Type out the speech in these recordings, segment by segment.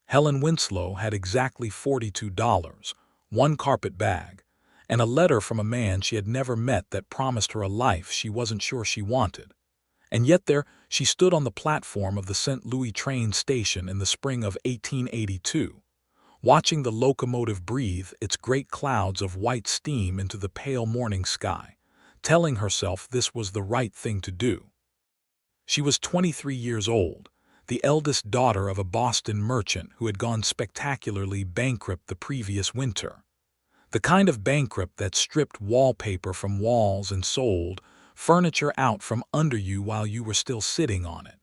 Helen Winslow had exactly $42, one carpet bag, and a letter from a man she had never met that promised her a life she wasn't sure she wanted. And yet there she stood on the platform of the St. Louis train station in the spring of 1882, watching the locomotive breathe its great clouds of white steam into the pale morning sky, telling herself this was the right thing to do. She was 23 years old, the eldest daughter of a Boston merchant who had gone spectacularly bankrupt the previous winter. The kind of bankrupt that stripped wallpaper from walls and sold furniture out from under you while you were still sitting on it.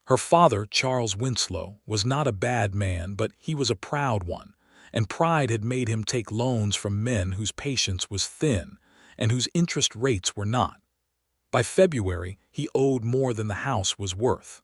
Her father, Charles Winslow, was not a bad man, but he was a proud one, and pride had made him take loans from men whose patience was thin and whose interest rates were not. By February, he owed more than the house was worth.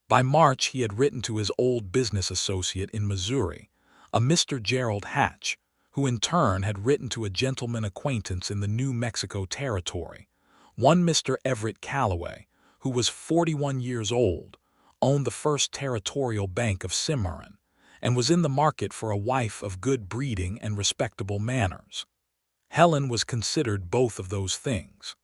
By March, he had written to his old business associate in Missouri, a Mr. Gerald Hatch, who in turn had written to a gentleman acquaintance in the New Mexico Territory, one Mr. Everett Calloway, who was 41 years old, owned the First Territorial Bank of Cimarron, and was in the market for a wife of good breeding and respectable manners. Helen was considered both of those things.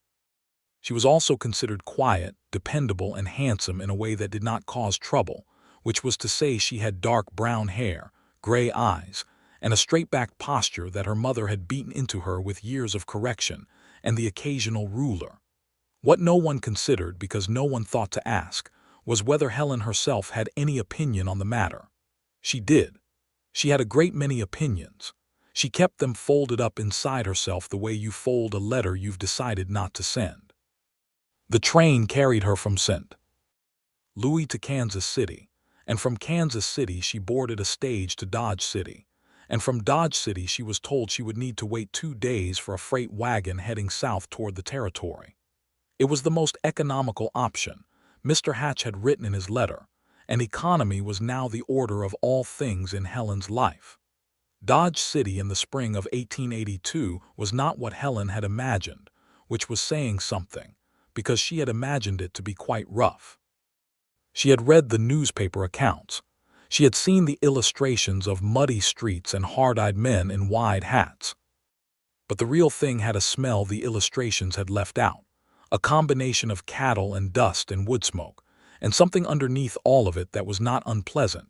She was also considered quiet, dependable, and handsome in a way that did not cause trouble, which was to say she had dark brown hair, gray eyes, and a straight-backed posture that her mother had beaten into her with years of correction and the occasional ruler. What no one considered, because no one thought to ask, was whether Helen herself had any opinion on the matter. She did. She had a great many opinions. She kept them folded up inside herself the way you fold a letter you've decided not to send. The train carried her from St. Louis to Kansas City, and from Kansas City she boarded a stage to Dodge City, and from Dodge City she was told she would need to wait 2 days for a freight wagon heading south toward the territory. It was the most economical option, Mr. Hatch had written in his letter, and economy was now the order of all things in Helen's life. Dodge City in the spring of 1882 was not what Helen had imagined, which was saying something, because she had imagined it to be quite rough. She had read the newspaper accounts. She had seen the illustrations of muddy streets and hard-eyed men in wide hats. But the real thing had a smell the illustrations had left out, a combination of cattle and dust and wood smoke, and something underneath all of it that was not unpleasant,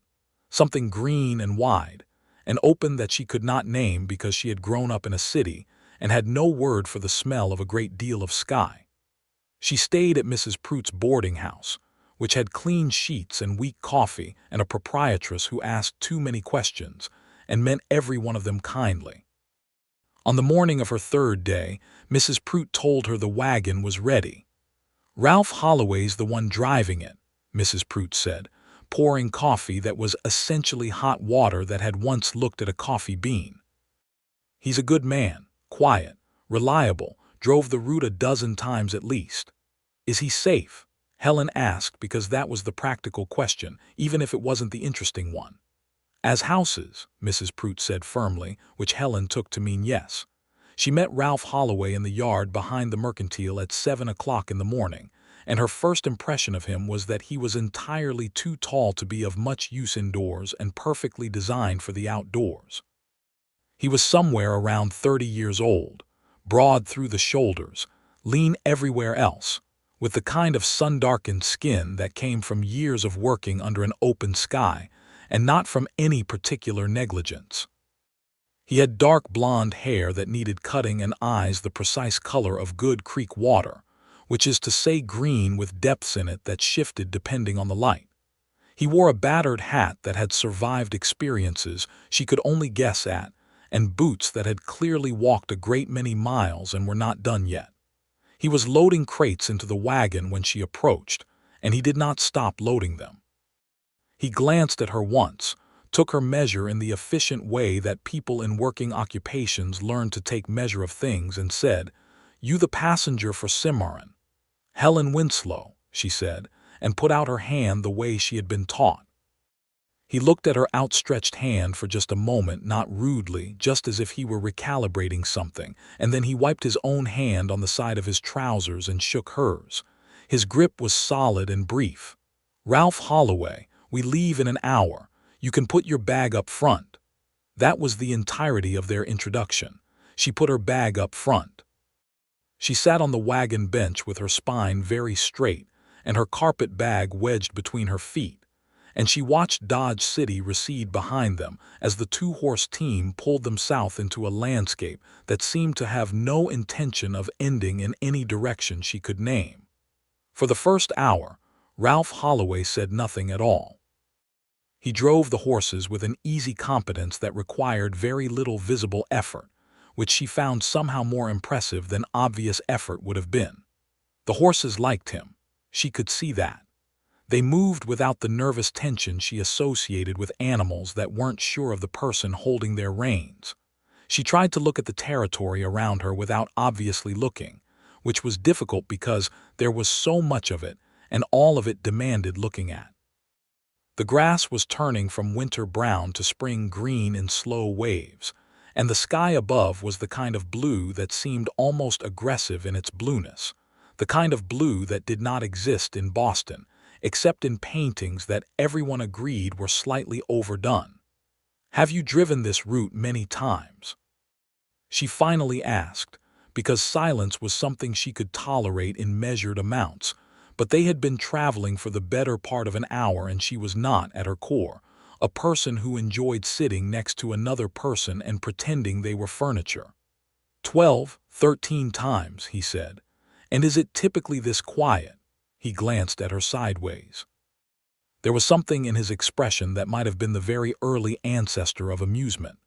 something green and wide, and open that she could not name because she had grown up in a city and had no word for the smell of a great deal of sky. She stayed at Mrs. Pruett's boarding house, which had clean sheets and weak coffee and a proprietress who asked too many questions and meant every one of them kindly. On the morning of her 3rd day, Mrs. Pruett told her the wagon was ready. "Ralph Holloway's the one driving it," Mrs. Pruett said, pouring coffee that was essentially hot water that had once looked at a coffee bean. "He's a good man, quiet, reliable, drove the route a dozen times at least." "Is he safe?" Helen asked, because that was the practical question, even if it wasn't the interesting one. "As houses," Mrs. Pruett said firmly, which Helen took to mean yes. She met Ralph Holloway in the yard behind the mercantile at 7 o'clock in the morning, and her first impression of him was that he was entirely too tall to be of much use indoors and perfectly designed for the outdoors. He was somewhere around 30 years old, broad through the shoulders, lean everywhere else, with the kind of sun-darkened skin that came from years of working under an open sky and not from any particular negligence. He had dark blonde hair that needed cutting and eyes the precise color of good creek water, which is to say green with depths in it that shifted depending on the light. He wore a battered hat that had survived experiences she could only guess at, and boots that had clearly walked a great many miles and were not done yet. He was loading crates into the wagon when she approached, and he did not stop loading them. He glanced at her once, took her measure in the efficient way that people in working occupations learn to take measure of things, and said, "You the passenger for Cimarron?" "Helen Winslow," she said, and put out her hand the way she had been taught. He looked at her outstretched hand for just a moment, not rudely, just as if he were recalibrating something, and then he wiped his own hand on the side of his trousers and shook hers. His grip was solid and brief. "Ralph Holloway, we leave in an hour. You can put your bag up front." That was the entirety of their introduction. She put her bag up front. She sat on the wagon bench with her spine very straight and her carpet bag wedged between her feet, and she watched Dodge City recede behind them as the two-horse team pulled them south into a landscape that seemed to have no intention of ending in any direction she could name. For the first hour, Ralph Holloway said nothing at all. He drove the horses with an easy competence that required very little visible effort, which she found somehow more impressive than obvious effort would have been. The horses liked him. She could see that. They moved without the nervous tension she associated with animals that weren't sure of the person holding their reins. She tried to look at the territory around her without obviously looking, which was difficult because there was so much of it, and all of it demanded looking at. The grass was turning from winter brown to spring green in slow waves, and the sky above was the kind of blue that seemed almost aggressive in its blueness, the kind of blue that did not exist in Boston, except in paintings that everyone agreed were slightly overdone. "Have you driven this route many times?" she finally asked, because silence was something she could tolerate in measured amounts, but they had been traveling for the better part of an hour and she was not, at her core, a person who enjoyed sitting next to another person and pretending they were furniture. 12, 13 times, he said. "And is it typically this quiet?" He glanced at her sideways. There was something in his expression that might have been the very early ancestor of amusement.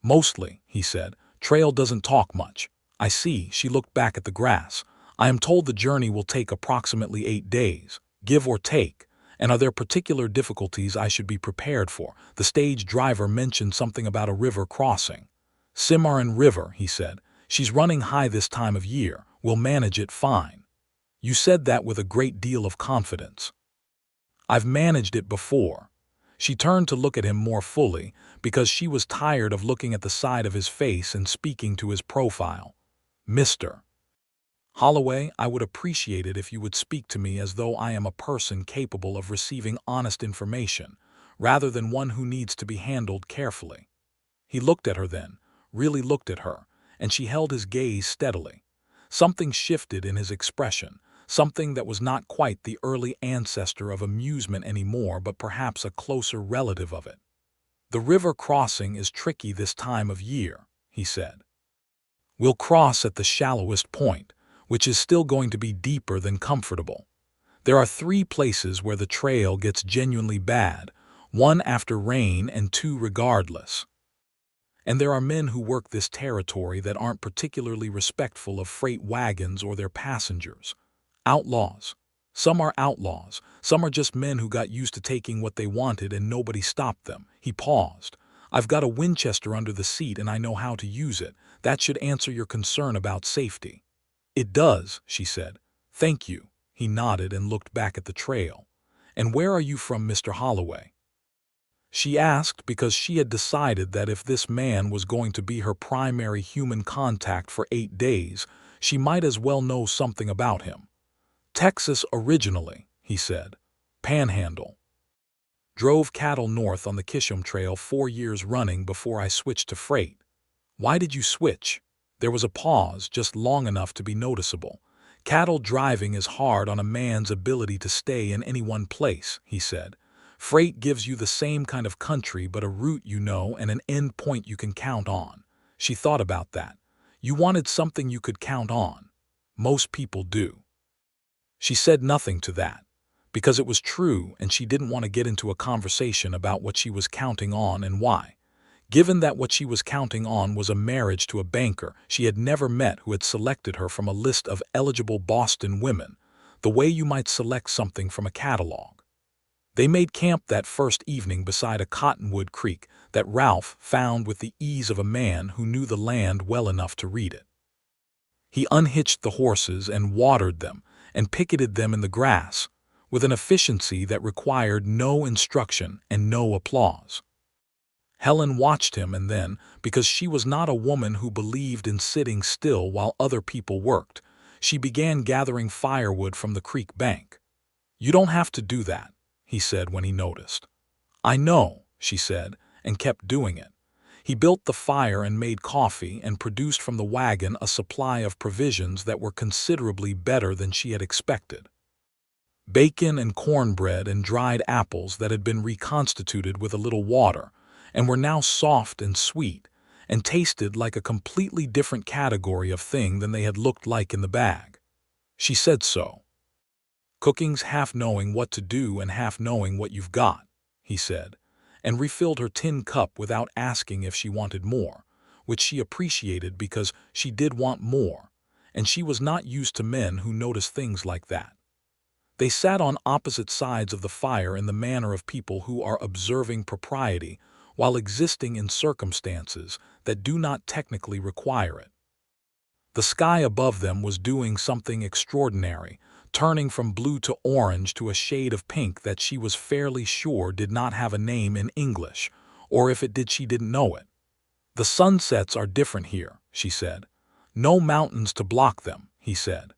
"Mostly," he said. "Trail doesn't talk much." "I see." She looked back at the grass. "I am told the journey will take approximately 8 days, give or take. And are there particular difficulties I should be prepared for?" The stage driver mentioned something about a river crossing. "Cimarron River," he said. "She's running high this time of year. We'll manage it fine." "You said that with a great deal of confidence." "I've managed it before." She turned to look at him more fully because she was tired of looking at the side of his face and speaking to his profile. "Mr. Holloway, I would appreciate it if you would speak to me as though I am a person capable of receiving honest information, rather than one who needs to be handled carefully." He looked at her then, really looked at her, and she held his gaze steadily. Something shifted in his expression, something that was not quite the early ancestor of amusement anymore, but perhaps a closer relative of it. "The river crossing is tricky this time of year," he said. "We'll cross at the shallowest point, which is still going to be deeper than comfortable. There are 3 places where the trail gets genuinely bad, 1 after rain and 2 regardless. And there are men who work this territory that aren't particularly respectful of freight wagons or their passengers. Outlaws. Some are outlaws, some are just men who got used to taking what they wanted and nobody stopped them." He paused. "I've got a Winchester under the seat and I know how to use it. That should answer your concern about safety." "It does," she said. "Thank you." He nodded and looked back at the trail. "And where are you from, Mr. Holloway?" She asked because she had decided that if this man was going to be her primary human contact for 8 days, she might as well know something about him. "Texas originally," he said. "Panhandle. Drove cattle north on the Kisham Trail 4 years running before I switched to freight." "Why did you switch?" There was a pause, just long enough to be noticeable. "Cattle driving is hard on a man's ability to stay in any one place," he said. "Freight gives you the same kind of country but a route you know and an end point you can count on." She thought about that. You wanted something you could count on. Most people do. She said nothing to that, because it was true and she didn't want to get into a conversation about what she was counting on and why. Given that what she was counting on was a marriage to a banker she had never met who had selected her from a list of eligible Boston women, the way you might select something from a catalog. They made camp that first evening beside a cottonwood creek that Ralph found with the ease of a man who knew the land well enough to read it. He unhitched the horses and watered them and picketed them in the grass with an efficiency that required no instruction and no applause. Helen watched him and then, because she was not a woman who believed in sitting still while other people worked, she began gathering firewood from the creek bank. "You don't have to do that," he said when he noticed. "I know," she said, and kept doing it. He built the fire and made coffee and produced from the wagon a supply of provisions that were considerably better than she had expected. Bacon and cornbread and dried apples that had been reconstituted with a little water and were now soft and sweet and tasted like a completely different category of thing than they had looked like in the bag. She said so. "Cooking's half knowing what to do and half knowing what you've got," he said, and refilled her tin cup without asking if she wanted more, which she appreciated because she did want more, and she was not used to men who noticed things like that. They sat on opposite sides of the fire in the manner of people who are observing propriety while existing in circumstances that do not technically require it. The sky above them was doing something extraordinary, turning from blue to orange to a shade of pink that she was fairly sure did not have a name in English, or if it did she didn't know it. "The sunsets are different here," she said. "No mountains to block them," he said.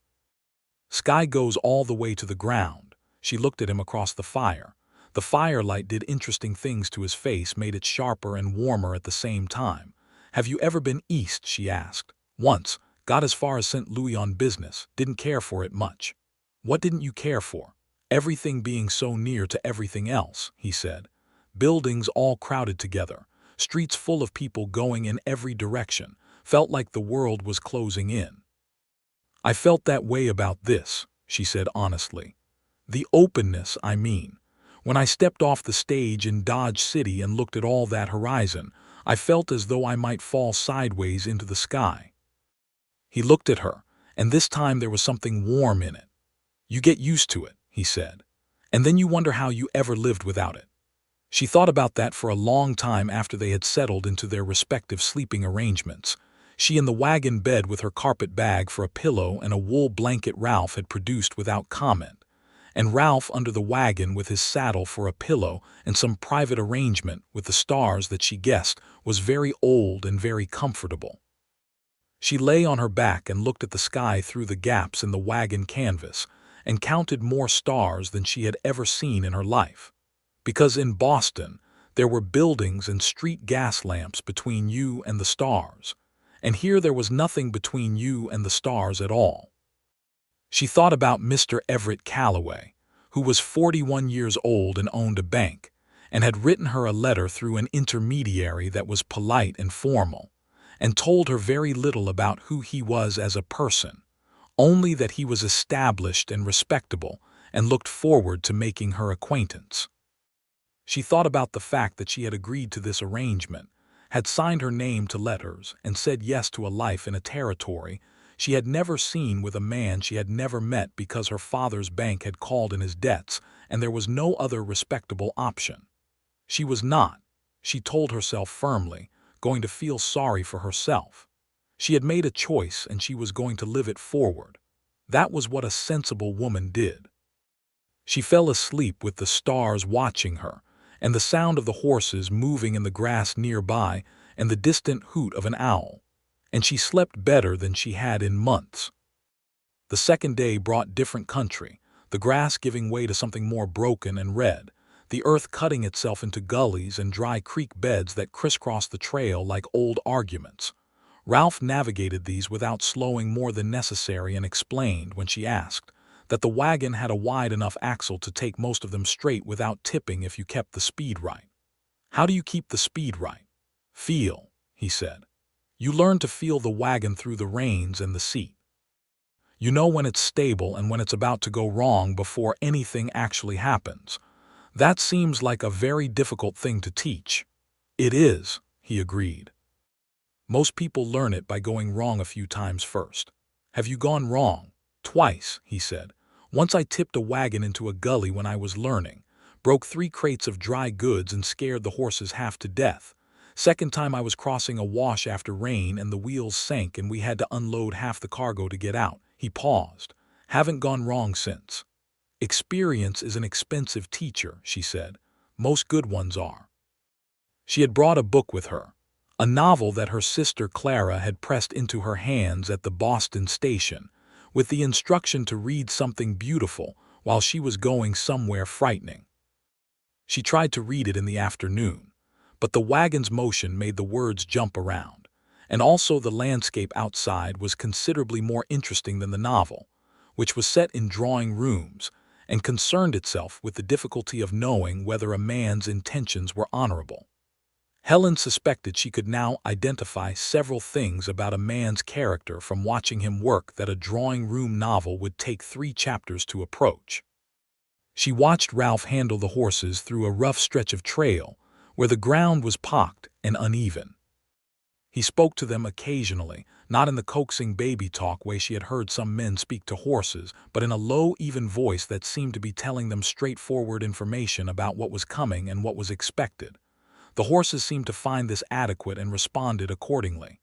"Sky goes all the way to the ground." She looked at him across the fire. The firelight did interesting things to his face, made it sharper and warmer at the same time. "Have you ever been east?" she asked. "Once. Got as far as St. Louis on business. Didn't care for it much." "What didn't you care for?" "Everything being so near to everything else," he said. "Buildings all crowded together. Streets full of people going in every direction. Felt like the world was closing in." "I felt that way about this," she said honestly. "The openness, I mean. When I stepped off the stage in Dodge City and looked at all that horizon, I felt as though I might fall sideways into the sky." He looked at her, and this time there was something warm in it. "You get used to it," he said, "and then you wonder how you ever lived without it." She thought about that for a long time after they had settled into their respective sleeping arrangements. She in the wagon bed with her carpet bag for a pillow and a wool blanket Ralph had produced without comment, and Ralph under the wagon with his saddle for a pillow and some private arrangement with the stars that she guessed was very old and very comfortable. She lay on her back and looked at the sky through the gaps in the wagon canvas and counted more stars than she had ever seen in her life. Because in Boston, there were buildings and street gas lamps between you and the stars, and here there was nothing between you and the stars at all. She thought about Mr. Everett Calloway, who was 41 years old and owned a bank, and had written her a letter through an intermediary that was polite and formal, and told her very little about who he was as a person, only that he was established and respectable and looked forward to making her acquaintance. She thought about the fact that she had agreed to this arrangement, had signed her name to letters, and said yes to a life in a territory she had never seen with a man she had never met because her father's bank had called in his debts and there was no other respectable option. She was not, she told herself firmly, going to feel sorry for herself. She had made a choice and she was going to live it forward. That was what a sensible woman did. She fell asleep with the stars watching her, and the sound of the horses moving in the grass nearby and the distant hoot of an owl, and she slept better than she had in months. The second day brought different country, the grass giving way to something more broken and red, the earth cutting itself into gullies and dry creek beds that crisscrossed the trail like old arguments. Ralph navigated these without slowing more than necessary and explained, when she asked, that the wagon had a wide enough axle to take most of them straight without tipping if you kept the speed right. "How do you keep the speed right?" "Feel," he said. "You learn to feel the wagon through the reins and the seat. You know when it's stable and when it's about to go wrong before anything actually happens. That seems like a very difficult thing to teach." "It is," he agreed. "Most people learn it by going wrong a few times first." "Have you gone wrong?" "Twice," he said. "Once I tipped a wagon into a gully when I was learning, broke 3 crates of dry goods and scared the horses half to death. Second time I was crossing a wash after rain and the wheels sank and we had to unload half the cargo to get out." He paused. "Haven't gone wrong since." "Experience is an expensive teacher," she said. "Most good ones are." She had brought a book with her, a novel that her sister Clara had pressed into her hands at the Boston station, with the instruction to read something beautiful while she was going somewhere frightening. She tried to read it in the afternoon, but the wagon's motion made the words jump around. And also the landscape outside was considerably more interesting than the novel, which was set in drawing rooms and concerned itself with the difficulty of knowing whether a man's intentions were honorable. Helen suspected she could now identify several things about a man's character from watching him work that a drawing-room novel would take 3 chapters to approach. She watched Ralph handle the horses through a rough stretch of trail where the ground was pocked and uneven. He spoke to them occasionally, not in the coaxing baby talk way she had heard some men speak to horses, but in a low, even voice that seemed to be telling them straightforward information about what was coming and what was expected. The horses seemed to find this adequate and responded accordingly.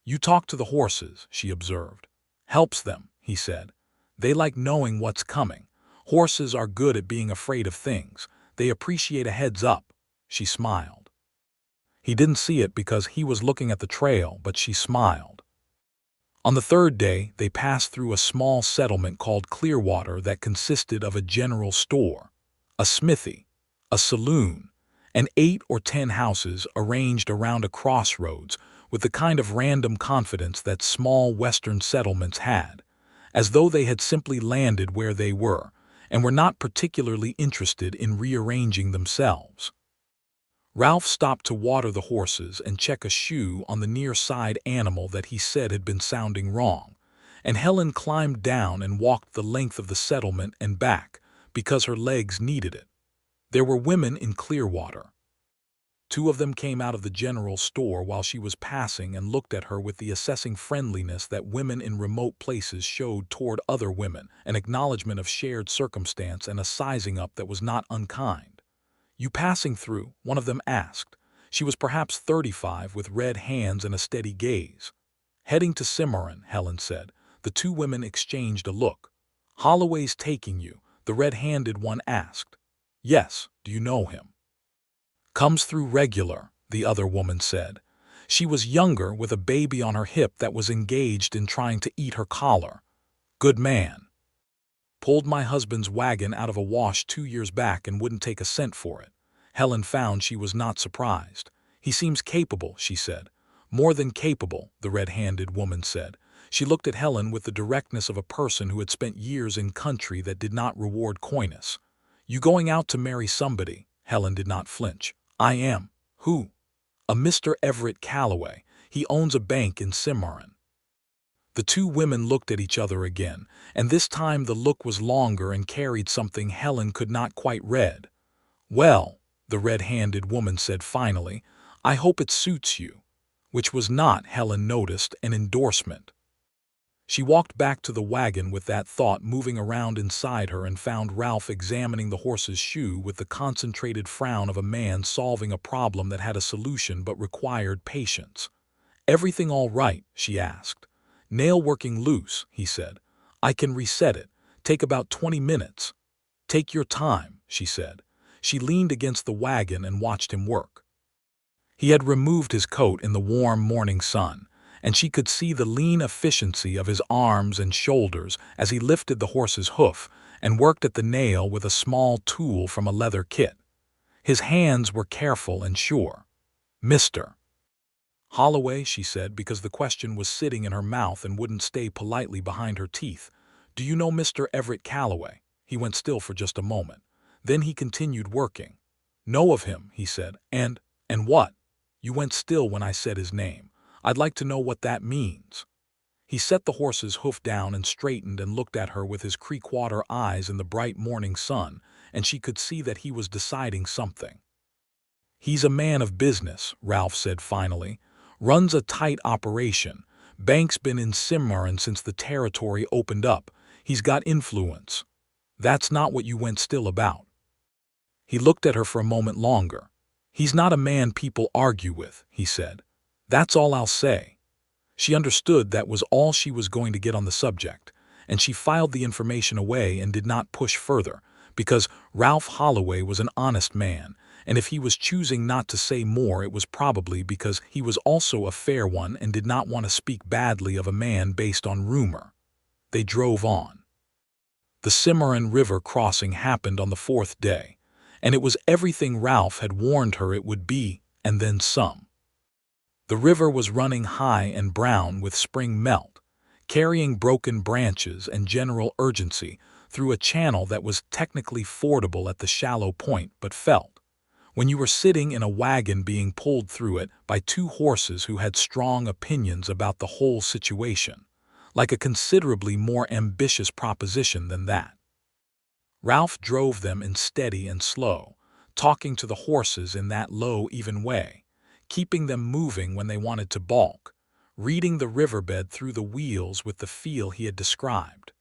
"You talk to the horses," she observed. "Helps them," he said. "They like knowing what's coming. Horses are good at being afraid of things. They appreciate a heads up." She smiled. He didn't see it because he was looking at the trail, but she smiled. On the 3rd day, they passed through a small settlement called Clearwater that consisted of a general store, a smithy, a saloon, and 8 or 10 houses arranged around a crossroads with the kind of random confidence that small western settlements had, as though they had simply landed where they were and were not particularly interested in rearranging themselves. Ralph stopped to water the horses and check a shoe on the near side animal that he said had been sounding wrong, and Helen climbed down and walked the length of the settlement and back because her legs needed it. There were women in Clearwater. 2 of them came out of the general store while she was passing and looked at her with the assessing friendliness that women in remote places showed toward other women, an acknowledgement of shared circumstance and a sizing up that was not unkind. "You passing through?" one of them asked. She was perhaps 35, with red hands and a steady gaze. "Heading to Cimarron," Helen said. The 2 women exchanged a look. "Holloway's taking you?" the red-handed one asked. "Yes. Do you know him?" "Comes through regular," the other woman said. She was younger, with a baby on her hip that was engaged in trying to eat her collar. "Good man. Pulled my husband's wagon out of a wash 2 years back and wouldn't take a cent for it." Helen found she was not surprised. "He seems capable," she said. "More than capable," the red-handed woman said. She looked at Helen with the directness of a person who had spent years in country that did not reward coyness. "You going out to marry somebody?" Helen did not flinch. "I am." "Who?" "A Mr. Everett Calloway. He owns a bank in Cimarron." The 2 women looked at each other again, and this time the look was longer and carried something Helen could not quite read. "Well," the red-handed woman said finally, "I hope it suits you," which was not, Helen noticed, an endorsement. She walked back to the wagon with that thought moving around inside her and found Ralph examining the horse's shoe with the concentrated frown of a man solving a problem that had a solution but required patience. "Everything all right?" she asked. "Nail working loose," he said. "I can reset it. Take about 20 minutes. "Take your time," she said. She leaned against the wagon and watched him work. He had removed his coat in the warm morning sun, and she could see the lean efficiency of his arms and shoulders as he lifted the horse's hoof and worked at the nail with a small tool from a leather kit. His hands were careful and sure. "Mr. Holloway," she said, because the question was sitting in her mouth and wouldn't stay politely behind her teeth. "Do you know Mr. Everett Calloway?" He went still for just a moment. Then he continued working. "Know of him," he said. And what?" "You went still when I said his name. I'd like to know what that means." He set the horse's hoof down and straightened and looked at her with his creekwater eyes in the bright morning sun, and she could see that he was deciding something. "He's a man of business," Ralph said finally. "Runs a tight operation. Bank's been in Cimarron since the territory opened up. He's got influence." "That's not what you went still about." He looked at her for a moment longer. "He's not a man people argue with," he said. "That's all I'll say." She understood that was all she was going to get on the subject, and she filed the information away and did not push further, because Ralph Holloway was an honest man, and if he was choosing not to say more it was probably because he was also a fair one and did not want to speak badly of a man based on rumor. They drove on. The Cimarron River crossing happened on the 4th day, and it was everything Ralph had warned her it would be, and then some. The river was running high and brown with spring melt, carrying broken branches and general urgency through a channel that was technically fordable at the shallow point but felt, when you were sitting in a wagon being pulled through it by two horses who had strong opinions about the whole situation, like a considerably more ambitious proposition than that. Ralph drove them in steady and slow, talking to the horses in that low, even way, keeping them moving when they wanted to balk, reading the riverbed through the wheels with the feel he had described.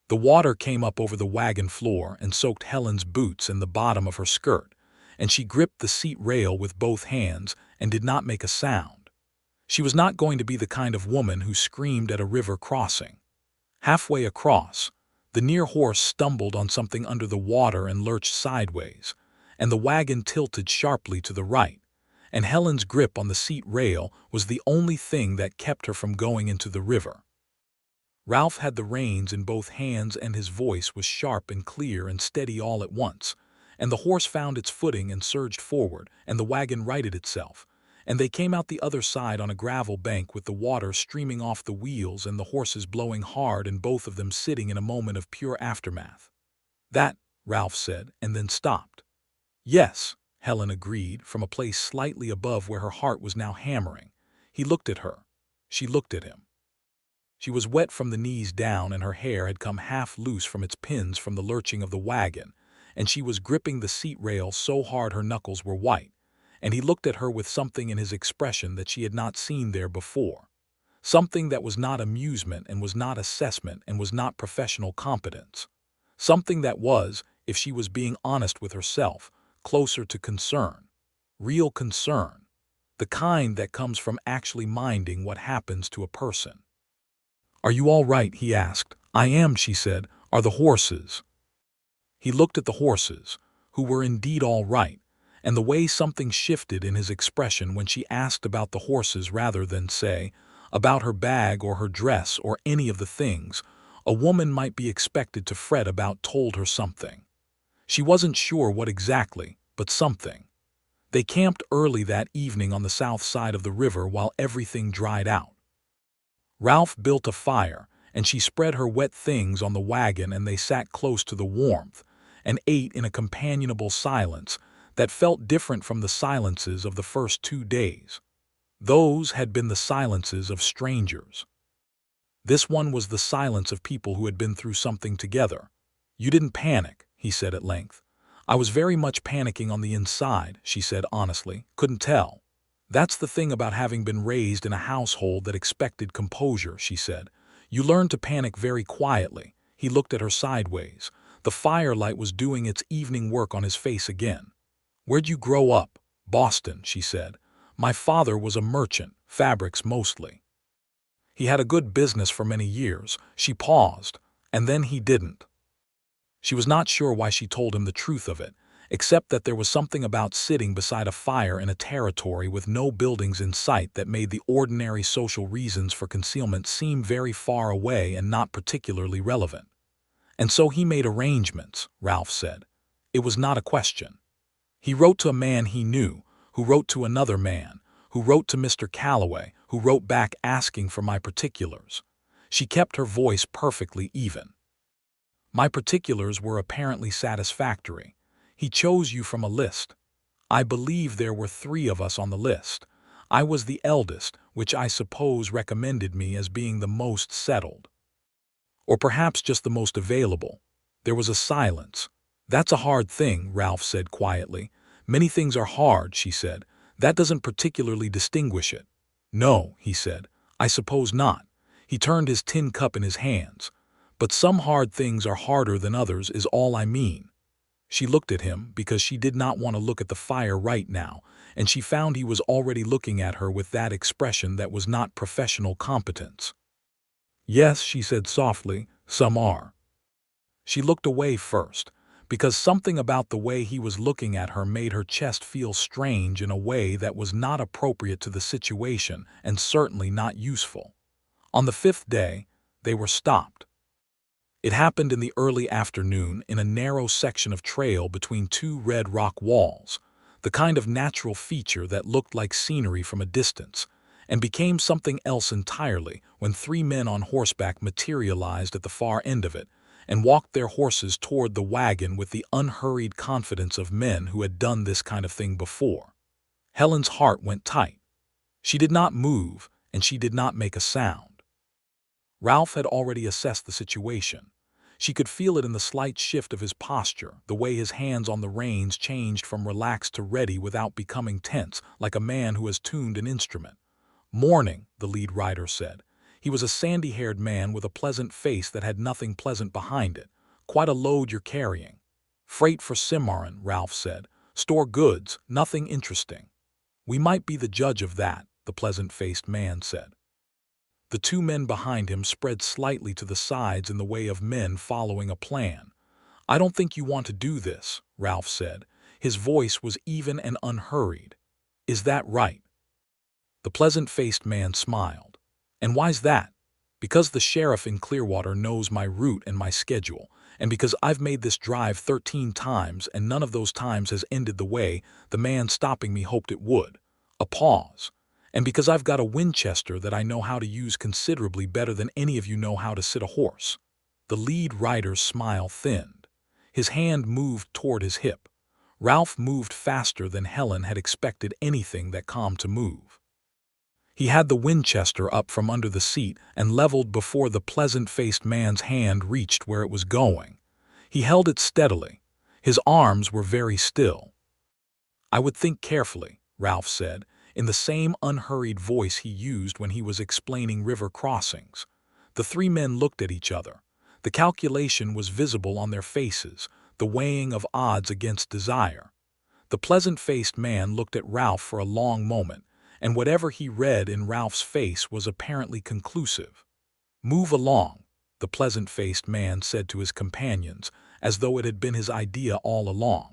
The water came up over the wagon floor and soaked Helen's boots and the bottom of her skirt, and she gripped the seat rail with both hands and did not make a sound. She was not going to be the kind of woman who screamed at a river crossing. Halfway across, the near horse stumbled on something under the water and lurched sideways, and the wagon tilted sharply to the right, and Helen's grip on the seat rail was the only thing that kept her from going into the river. Ralph had the reins in both hands and his voice was sharp and clear and steady all at once, and the horse found its footing and surged forward, and the wagon righted itself, and they came out the other side on a gravel bank with the water streaming off the wheels and the horses blowing hard and both of them sitting in a moment of pure aftermath. "That," Ralph said, and then stopped. "Yes," Helen agreed, from a place slightly above where her heart was now hammering. He looked at her. She looked at him. She was wet from the knees down and her hair had come half loose from its pins from the lurching of the wagon, and she was gripping the seat rail so hard her knuckles were white, and he looked at her with something in his expression that she had not seen there before. Something that was not amusement and was not assessment and was not professional competence. Something that was, if she was being honest with herself, closer to concern. Real concern. The kind that comes from actually minding what happens to a person. "Are you all right?" he asked. "I am," she said. "Are the horses?" He looked at the horses, who were indeed all right, and the way something shifted in his expression when she asked about the horses rather than, say, about her bag or her dress or any of the things a woman might be expected to fret about told her something. She wasn't sure what exactly, but something. They camped early that evening on the south side of the river while everything dried out. Ralph built a fire, and she spread her wet things on the wagon and they sat close to the warmth and ate in a companionable silence that felt different from the silences of the first 2 days. Those had been the silences of strangers. This one was the silence of people who had been through something together. "You didn't panic," he said at length. "I was very much panicking on the inside," she said honestly. "Couldn't tell." "That's the thing about having been raised in a household that expected composure," she said. "You learn to panic very quietly." He looked at her sideways. The firelight was doing its evening work on his face again. "Where'd you grow up?" "Boston," she said. "My father was a merchant, fabrics mostly. He had a good business for many years." She paused, and then he didn't. She was not sure why she told him the truth of it, except that there was something about sitting beside a fire in a territory with no buildings in sight that made the ordinary social reasons for concealment seem very far away and not particularly relevant. "And so he made arrangements," Ralph said. "It was not a question. He wrote to a man he knew, who wrote to another man, who wrote to Mr. Calloway, who wrote back asking for my particulars." She kept her voice perfectly even. "My particulars were apparently satisfactory. He chose you from a list. I believe there were 3 of us on the list. I was the eldest, which I suppose recommended me as being the most settled. Or perhaps just the most available." There was a silence. "That's a hard thing," Ralph said quietly. "Many things are hard," she said. "That doesn't particularly distinguish it." "No," he said. "I suppose not." He turned his tin cup in his hands. "But some hard things are harder than others is all I mean." She looked at him because she did not want to look at the fire right now, and she found he was already looking at her with that expression that was not professional competence. "Yes," she said softly, "some are." She looked away first, because something about the way he was looking at her made her chest feel strange in a way that was not appropriate to the situation and certainly not useful. On the 5th day, they were stopped. It happened in the early afternoon in a narrow section of trail between 2 red rock walls. the kind of natural feature that looked like scenery from a distance, and became something else entirely when three men on horseback materialized at the far end of it and walked their horses toward the wagon with the unhurried confidence of men who had done this kind of thing before. Helen's heart went tight. She did not move, and she did not make a sound. Ralph had already assessed the situation. She could feel it in the slight shift of his posture, the way his hands on the reins changed from relaxed to ready without becoming tense, like a man who has tuned an instrument. "Morning," the lead rider said. He was a sandy-haired man with a pleasant face that had nothing pleasant behind it. "Quite a load you're carrying." "Freight for Cimarron," Ralph said. "Store goods, nothing interesting." "We might be the judge of that," the pleasant-faced man said. The two men behind him spread slightly to the sides in the way of men following a plan. "I don't think you want to do this," Ralph said. His voice was even and unhurried. "Is that right?" The pleasant-faced man smiled. "And why's that?" "Because the sheriff in Clearwater knows my route and my schedule, and because I've made this drive 13 times and none of those times has ended the way the man stopping me hoped it would." A pause. "And because I've got a Winchester that I know how to use considerably better than any of you know how to sit a horse." The lead rider's smile thinned. His hand moved toward his hip. Ralph moved faster than Helen had expected anything that calm to move. He had the Winchester up from under the seat and leveled before the pleasant-faced man's hand reached where it was going. He held it steadily. His arms were very still. "I would think carefully," Ralph said, in the same unhurried voice he used when he was explaining river crossings. The three men looked at each other. The calculation was visible on their faces, the weighing of odds against desire. The pleasant-faced man looked at Ralph for a long moment, and whatever he read in Ralph's face was apparently conclusive. "Move along," the pleasant-faced man said to his companions, as though it had been his idea all along.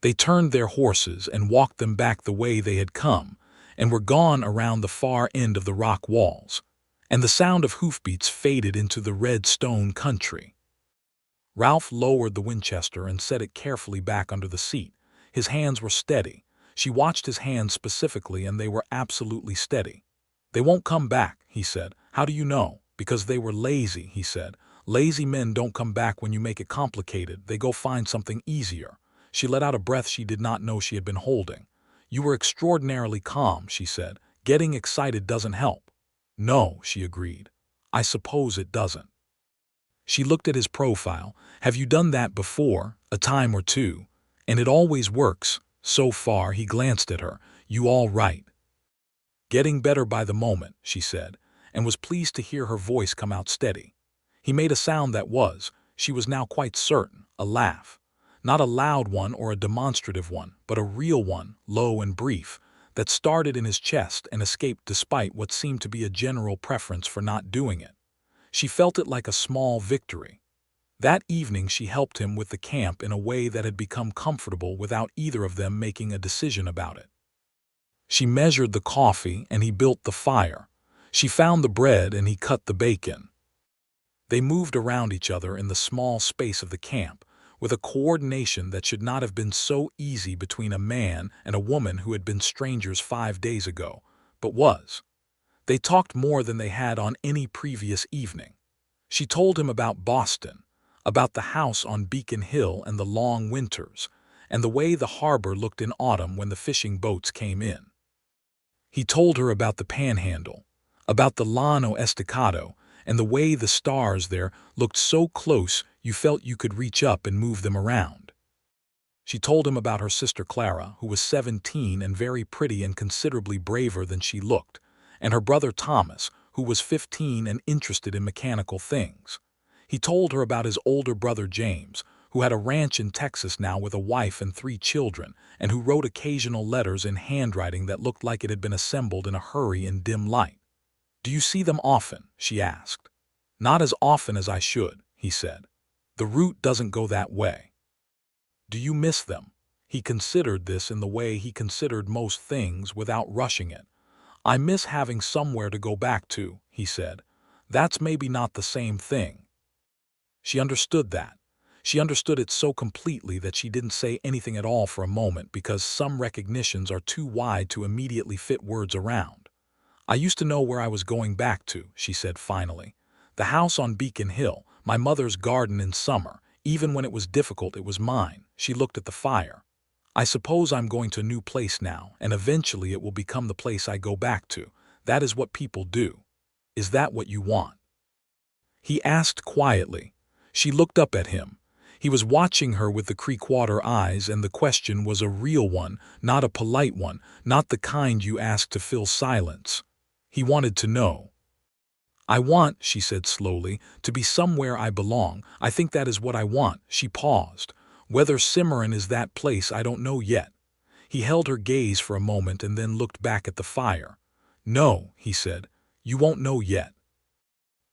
They turned their horses and walked them back the way they had come, and were gone around the far end of the rock walls, and the sound of hoofbeats faded into the red stone country. Ralph lowered the Winchester and set it carefully back under the seat. His hands were steady. She watched his hands specifically, and they were absolutely steady. "They won't come back," he said. "How do you know?" "Because they were lazy," he said. "Lazy men don't come back when you make it complicated. They go find something easier." She let out a breath she did not know she had been holding. "You were extraordinarily calm," she said. "Getting excited doesn't help." "No," she agreed. "I suppose it doesn't." She looked at his profile. "Have you done that before?" "A time or two. And it always works. So far," he glanced at her. "You all right?" "Getting better by the moment," she said, and was pleased to hear her voice come out steady. He made a sound that was, she was now quite certain, a laugh. Not a loud one or a demonstrative one, but a real one, low and brief, that started in his chest and escaped despite what seemed to be a general preference for not doing it. She felt it like a small victory. That evening she helped him with the camp in a way that had become comfortable without either of them making a decision about it. She measured the coffee and he built the fire. She found the bread and he cut the bacon. They moved around each other in the small space of the camp, with a coordination that should not have been so easy between a man and a woman who had been strangers 5 days ago, but was. They talked more than they had on any previous evening. She told him about Boston, about the house on Beacon Hill and the long winters, and the way the harbor looked in autumn when the fishing boats came in. He told her about the Panhandle, about the Llano Estacado, and the way the stars there looked so close you felt you could reach up and move them around. She told him about her sister Clara, who was 17 and very pretty and considerably braver than she looked, and her brother Thomas, who was 15 and interested in mechanical things. He told her about his older brother James, who had a ranch in Texas now with a wife and 3 children, and who wrote occasional letters in handwriting that looked like it had been assembled in a hurry in dim light. "Do you see them often?" she asked. "Not as often as I should," he said. "The route doesn't go that way." "Do you miss them?" He considered this in the way he considered most things without rushing it. "I miss having somewhere to go back to," he said. "That's maybe not the same thing." She understood that. She understood it so completely that she didn't say anything at all for a moment because some recognitions are too wide to immediately fit words around. "I used to know where I was going back to," she said finally. "The house on Beacon Hill, my mother's garden in summer. Even when it was difficult, it was mine." She looked at the fire. "I suppose I'm going to a new place now, and eventually it will become the place I go back to. That is what people do. Is that what you want?" He asked quietly. She looked up at him. He was watching her with the creek-water eyes, and the question was a real one, not a polite one, not the kind you ask to fill silence. He wanted to know. "I want," she said slowly, "to be somewhere I belong. I think that is what I want." She paused. "Whether Cimarron is that place, I don't know yet." He held her gaze for a moment and then looked back at the fire. "No," he said, "you won't know yet."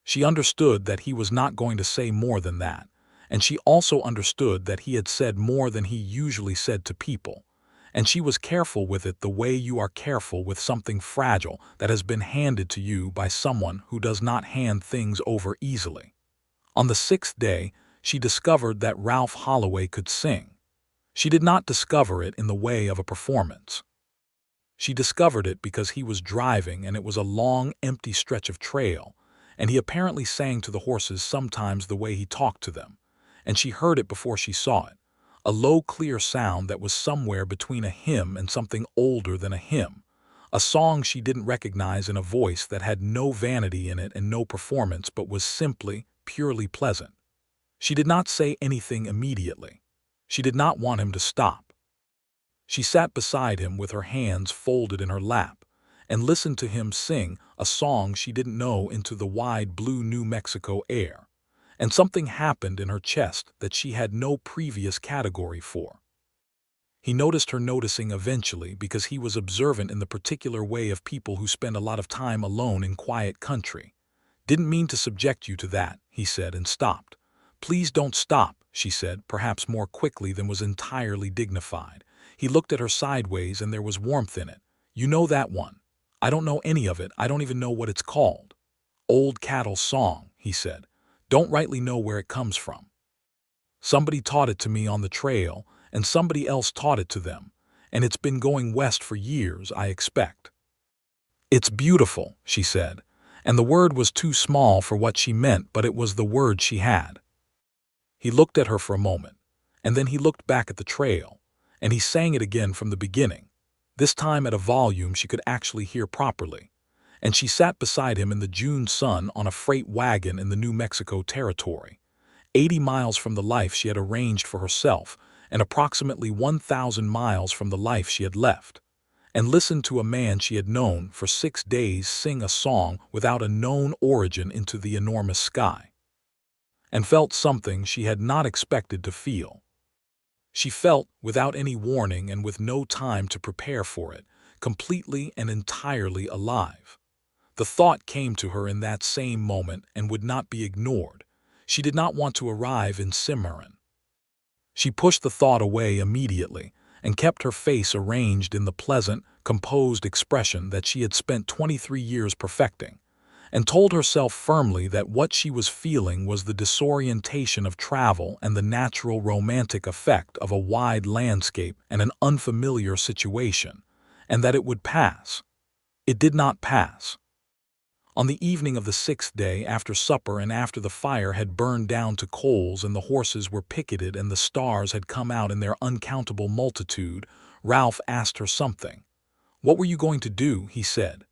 She understood that he was not going to say more than that, and she also understood that he had said more than he usually said to people, and she was careful with it the way you are careful with something fragile that has been handed to you by someone who does not hand things over easily. On the 6th day, she discovered that Ralph Holloway could sing. She did not discover it in the way of a performance. She discovered it because he was driving and it was a long, empty stretch of trail, and he apparently sang to the horses sometimes the way he talked to them, and she heard it before she saw it. A low, clear sound that was somewhere between a hymn and something older than a hymn. A song she didn't recognize in a voice that had no vanity in it and no performance but was simply, purely pleasant. She did not say anything immediately. She did not want him to stop. She sat beside him with her hands folded in her lap and listened to him sing a song she didn't know into the wide blue New Mexico air. And something happened in her chest that she had no previous category for. He noticed her noticing eventually because he was observant in the particular way of people who spend a lot of time alone in quiet country. "Didn't mean to subject you to that," he said, and stopped. "Please don't stop," she said, perhaps more quickly than was entirely dignified. He looked at her sideways and there was warmth in it. "You know that one." "I don't know any of it. I don't even know what it's called." "Old Cattle Song," he said. "Don't rightly know where it comes from. Somebody taught it to me on the trail, and somebody else taught it to them, and it's been going west for years, I expect." "It's beautiful," she said, and the word was too small for what she meant, but it was the word she had. He looked at her for a moment, and then he looked back at the trail, and he sang it again from the beginning, this time at a volume she could actually hear properly, and she sat beside him in the June sun on a freight wagon in the New Mexico territory, 80 miles from the life she had arranged for herself and approximately 1,000 miles from the life she had left, and listened to a man she had known for 6 days sing a song without a known origin into the enormous sky, and felt something she had not expected to feel. She felt, without any warning and with no time to prepare for it, completely and entirely alive. The thought came to her in that same moment and would not be ignored. She did not want to arrive in Cimarron. She pushed the thought away immediately and kept her face arranged in the pleasant, composed expression that she had spent 23 years perfecting, and told herself firmly that what she was feeling was the disorientation of travel and the natural romantic effect of a wide landscape and an unfamiliar situation, and that it would pass. It did not pass. On the evening of the 6th day, after supper and after the fire had burned down to coals and the horses were picketed and the stars had come out in their uncountable multitude, Ralph asked her something. "What were you going to do?" he said.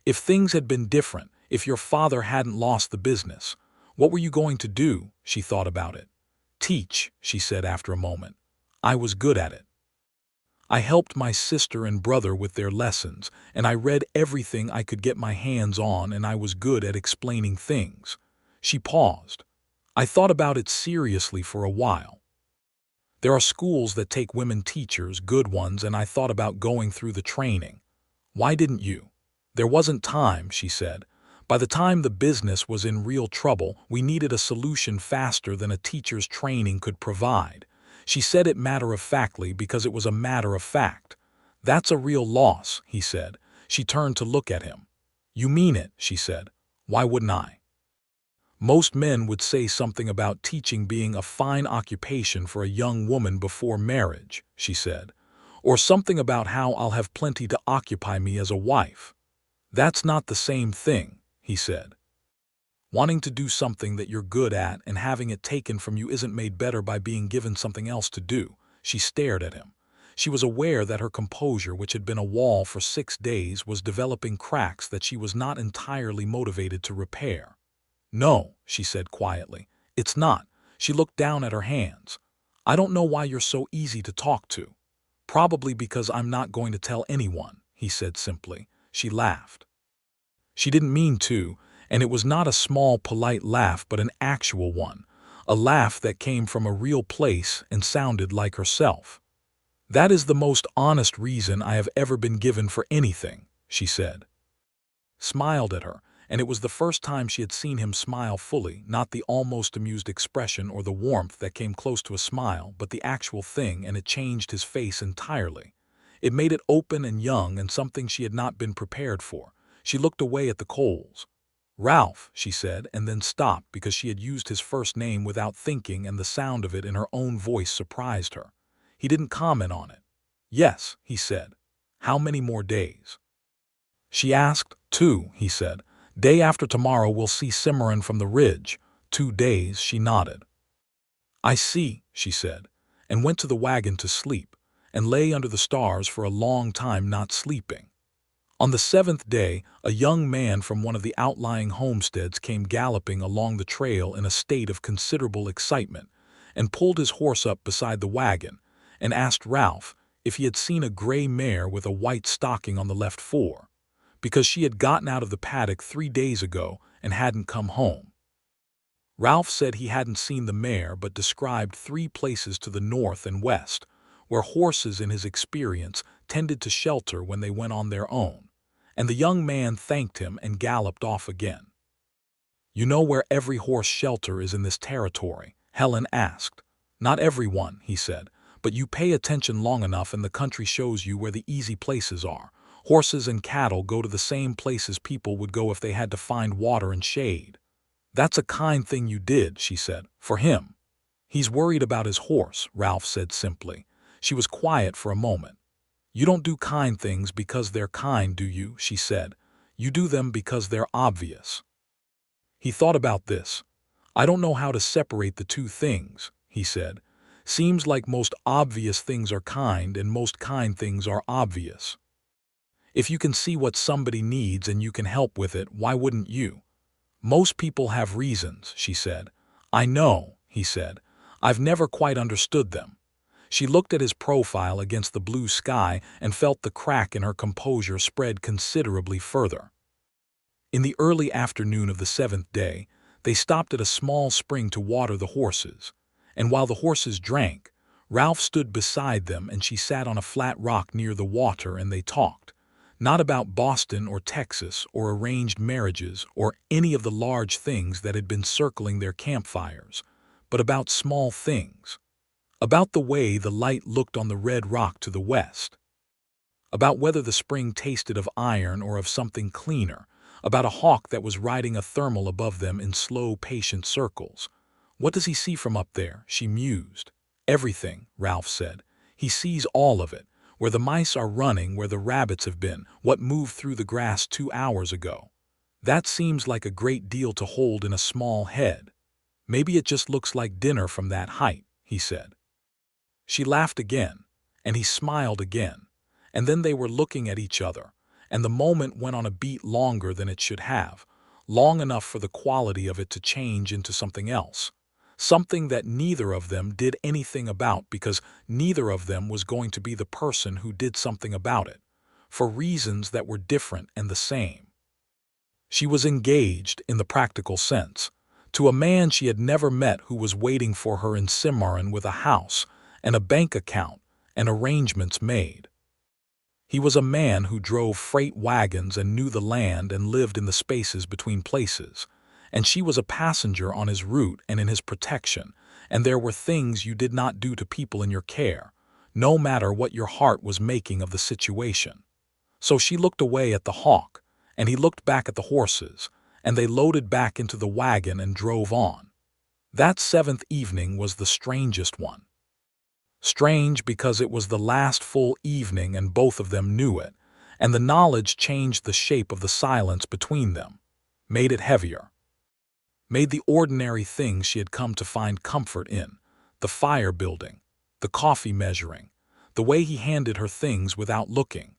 "If things had been different, if your father hadn't lost the business, what were you going to do?" She thought about it. "Teach," she said after a moment. "I was good at it. I helped my sister and brother with their lessons, and I read everything I could get my hands on, and I was good at explaining things." She paused. "I thought about it seriously for a while. There are schools that take women teachers, good ones, and I thought about going through the training." "Why didn't you?" "There wasn't time," she said. "By the time the business was in real trouble, we needed a solution faster than a teacher's training could provide." She said it matter-of-factly because it was a matter of fact. "That's a real loss," he said. She turned to look at him. "You mean it," she said. "Why wouldn't I?" Most men would say something about teaching being a fine occupation for a young woman before marriage, she said, or something about how I'll have plenty to occupy me as a wife. That's not the same thing, he said. Wanting to do something that you're good at and having it taken from you isn't made better by being given something else to do. She stared at him. She was aware that her composure, which had been a wall for 6 days, was developing cracks that she was not entirely motivated to repair. No, she said quietly. It's not. She looked down at her hands. I don't know why you're so easy to talk to. Probably because I'm not going to tell anyone, he said simply. She laughed. She didn't mean to, and it was not a small, polite laugh but an actual one, a laugh that came from a real place and sounded like herself. That is the most honest reason I have ever been given for anything, she said. Smiled at her, and it was the first time she had seen him smile fully, not the almost amused expression or the warmth that came close to a smile, but the actual thing, and it changed his face entirely. It made it open and young and something she had not been prepared for. She looked away at the coals. Ralph, she said, and then stopped because she had used his first name without thinking, and the sound of it in her own voice surprised her. He didn't comment on it. Yes, he said. How many more days? She asked. 2, he said. Day after tomorrow we'll see Cimarron from the ridge. 2 days, she nodded. I see, she said, and went to the wagon to sleep, and lay under the stars for a long time not sleeping. On the 7th day, a young man from one of the outlying homesteads came galloping along the trail in a state of considerable excitement, and pulled his horse up beside the wagon, and asked Ralph if he had seen a gray mare with a white stocking on the left fore, because she had gotten out of the paddock 3 days ago and hadn't come home. Ralph said he hadn't seen the mare but described 3 places to the north and west, where horses in his experience tended to shelter when they went on their own, and the young man thanked him and galloped off again. You know where every horse shelter is in this territory? Helen asked. Not every one, he said, but you pay attention long enough and the country shows you where the easy places are. Horses and cattle go to the same places people would go if they had to find water and shade. That's a kind thing you did, she said, for him. He's worried about his horse, Ralph said simply. She was quiet for a moment. You don't do kind things because they're kind, do you? She said. You do them because they're obvious. He thought about this. I don't know how to separate the 2 things, he said. Seems like most obvious things are kind and most kind things are obvious. If you can see what somebody needs and you can help with it, why wouldn't you? Most people have reasons, she said. I know, he said. I've never quite understood them. She looked at his profile against the blue sky and felt the crack in her composure spread considerably further. In the early afternoon of the 7th day, they stopped at a small spring to water the horses, and while the horses drank, Ralph stood beside them and she sat on a flat rock near the water and they talked, not about Boston or Texas or arranged marriages or any of the large things that had been circling their campfires, but about small things. About the way the light looked on the red rock to the west. About whether the spring tasted of iron or of something cleaner. About a hawk that was riding a thermal above them in slow, patient circles. What does he see from up there? She mused. Everything, Ralph said. He sees all of it. Where the mice are running, where the rabbits have been, what moved through the grass 2 hours ago. That seems like a great deal to hold in a small head. Maybe it just looks like dinner from that height, he said. She laughed again, and he smiled again, and then they were looking at each other, and the moment went on a beat longer than it should have, long enough for the quality of it to change into something else, something that neither of them did anything about because neither of them was going to be the person who did something about it, for reasons that were different and the same. She was engaged, in the practical sense, to a man she had never met who was waiting for her in Cimarron with a house, and a bank account, and arrangements made. He was a man who drove freight wagons and knew the land and lived in the spaces between places, and she was a passenger on his route and in his protection, and there were things you did not do to people in your care, no matter what your heart was making of the situation. So she looked away at the hawk, and he looked back at the horses, and they loaded back into the wagon and drove on. That seventh evening was the strangest one. Strange because it was the last full evening and both of them knew it, and the knowledge changed the shape of the silence between them, made it heavier, made the ordinary things she had come to find comfort in, the fire building, the coffee measuring, the way he handed her things without looking,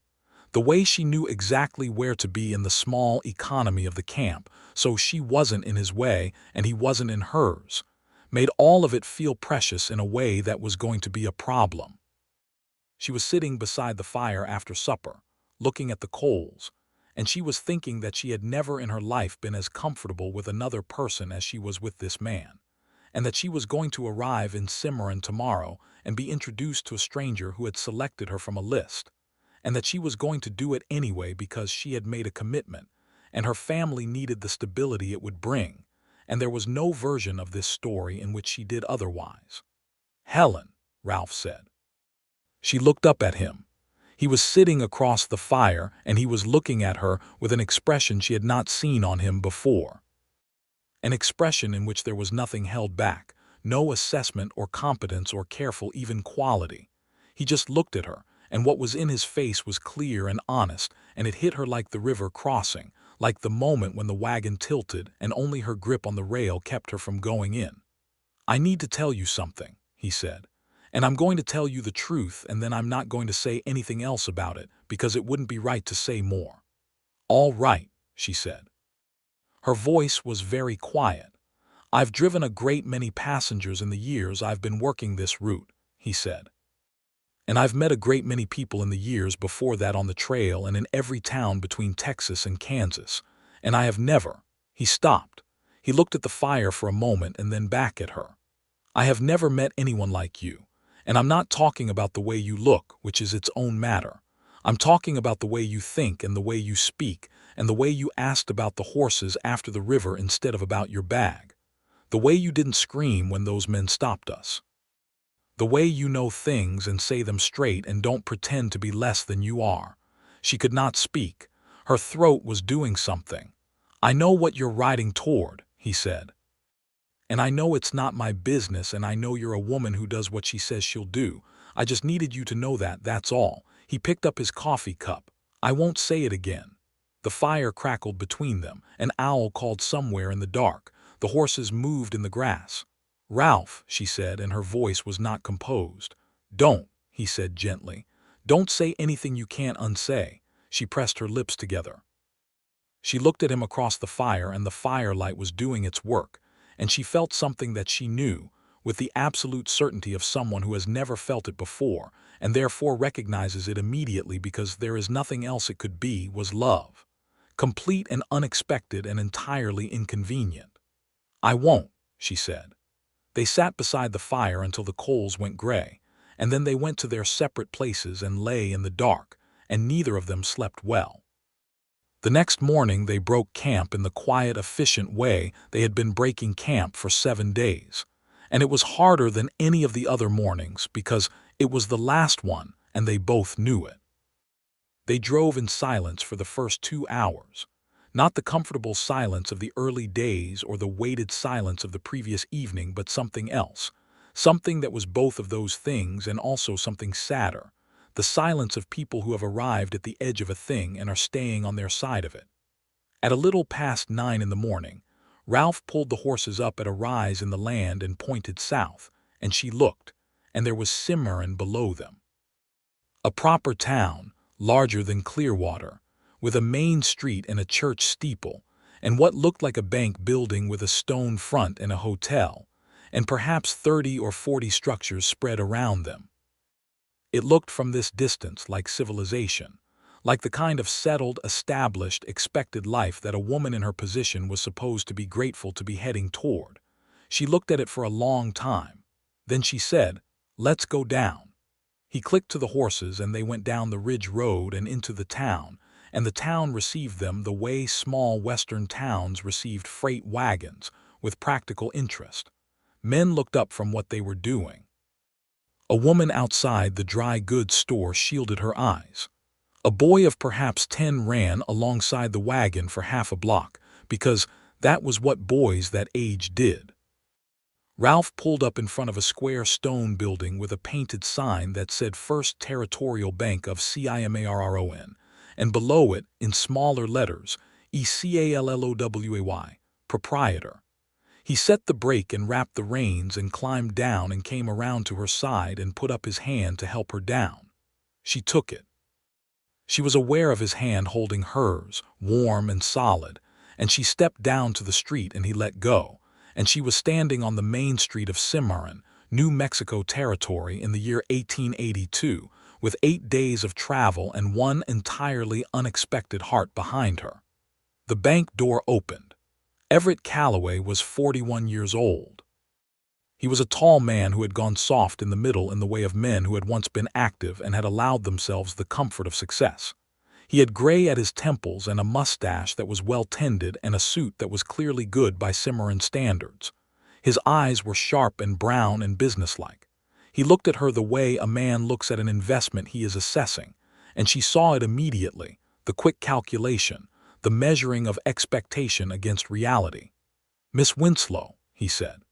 the way she knew exactly where to be in the small economy of the camp, so she wasn't in his way and he wasn't in hers, made all of it feel precious in a way that was going to be a problem. She was sitting beside the fire after supper, looking at the coals, and she was thinking that she had never in her life been as comfortable with another person as she was with this man, and that she was going to arrive in Cimarron tomorrow and be introduced to a stranger who had selected her from a list, and that she was going to do it anyway because she had made a commitment, and her family needed the stability it would bring, and there was no version of this story in which she did otherwise. "Helen," Ralph said. She looked up at him. He was sitting across the fire, and he was looking at her with an expression she had not seen on him before. An expression in which there was nothing held back, no assessment or competence or careful even quality. He just looked at her, and what was in his face was clear and honest, and it hit her like the river crossing, like the moment when the wagon tilted and only her grip on the rail kept her from going in. "I need to tell you something," he said. "And I'm going to tell you the truth, and then I'm not going to say anything else about it, because it wouldn't be right to say more." "All right," she said. Her voice was very quiet. "I've driven a great many passengers in the years I've been working this route," he said. "And I've met a great many people in the years before that on the trail and in every town between Texas and Kansas. And I have never—" He stopped. He looked at the fire for a moment and then back at her. "I have never met anyone like you. And I'm not talking about the way you look, which is its own matter. I'm talking about the way you think and the way you speak and the way you asked about the horses after the river instead of about your bag. The way you didn't scream when those men stopped us. The way you know things and say them straight and don't pretend to be less than you are." She could not speak. Her throat was doing something. "I know what you're riding toward," he said. "And I know it's not my business, and I know you're a woman who does what she says she'll do. I just needed you to know that, that's all." He picked up his coffee cup. "I won't say it again." The fire crackled between them. An owl called somewhere in the dark. The horses moved in the grass. "Ralph," she said, and her voice was not composed. "Don't," he said gently. "Don't say anything you can't unsay." She pressed her lips together. She looked at him across the fire, and the firelight was doing its work, and she felt something that she knew, with the absolute certainty of someone who has never felt it before, and therefore recognizes it immediately because there is nothing else it could be, was love. Complete and unexpected and entirely inconvenient. "I won't," she said. They sat beside the fire until the coals went gray, and then they went to their separate places and lay in the dark, and neither of them slept well. The next morning they broke camp in the quiet, efficient way they had been breaking camp for 7 days, and it was harder than any of the other mornings because it was the last one and they both knew it. They drove in silence for the first 2 hours, not the comfortable silence of the early days or the weighted silence of the previous evening, but something else, something that was both of those things and also something sadder. The silence of people who have arrived at the edge of a thing and are staying on their side of it. At a little past 9 in the morning, Ralph pulled the horses up at a rise in the land and pointed south, and she looked, and there was Cimarron below them. A proper town, larger than Clearwater, with a main street and a church steeple, and what looked like a bank building with a stone front and a hotel, and perhaps 30 or 40 structures spread around them. It looked from this distance like civilization, like the kind of settled, established, expected life that a woman in her position was supposed to be grateful to be heading toward. She looked at it for a long time. Then she said, "Let's go down." He clicked to the horses and they went down the ridge road and into the town, and the town received them the way small western towns received freight wagons, with practical interest. Men looked up from what they were doing. A woman outside the dry goods store shielded her eyes. A boy of perhaps 10 ran alongside the wagon for half a block because that was what boys that age did. Ralph pulled up in front of a square stone building with a painted sign that said First Territorial Bank of Cimarron, and below it, in smaller letters, ECALLOWAY, Proprietor. He set the brake and wrapped the reins and climbed down and came around to her side and put up his hand to help her down. She took it. She was aware of his hand holding hers, warm and solid, and she stepped down to the street and he let go, and she was standing on the main street of Cimarron, New Mexico Territory in the year 1882, with 8 days of travel and one entirely unexpected heart behind her. The bank door opened. Everett Calloway was 41 years old. He was a tall man who had gone soft in the middle in the way of men who had once been active and had allowed themselves the comfort of success. He had gray at his temples and a mustache that was well tended and a suit that was clearly good by Cimarron standards. His eyes were sharp and brown and businesslike. He looked at her the way a man looks at an investment he is assessing, and she saw it immediately, the quick calculation, the measuring of expectation against reality. "Miss Winslow," he said.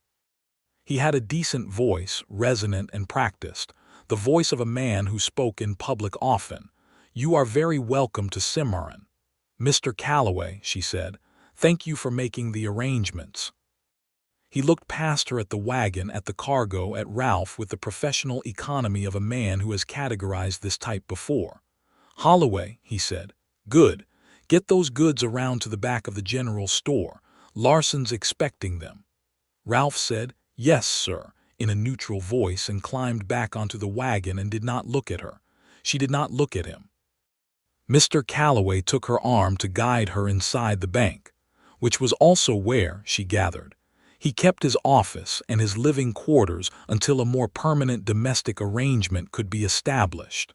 He had a decent voice, resonant and practiced, the voice of a man who spoke in public often. "You are very welcome to Cimarron." "Mr. Calloway," she said, "thank you for making the arrangements." He looked past her at the wagon, at the cargo, at Ralph with the professional economy of a man who has categorized this type before. "Holloway," he said. "Good. Get those goods around to the back of the general store. Larson's expecting them." Ralph said, "Yes, sir," in a neutral voice and climbed back onto the wagon and did not look at her. She did not look at him. Mr. Calloway took her arm to guide her inside the bank, which was also where, she gathered, he kept his office and his living quarters until a more permanent domestic arrangement could be established.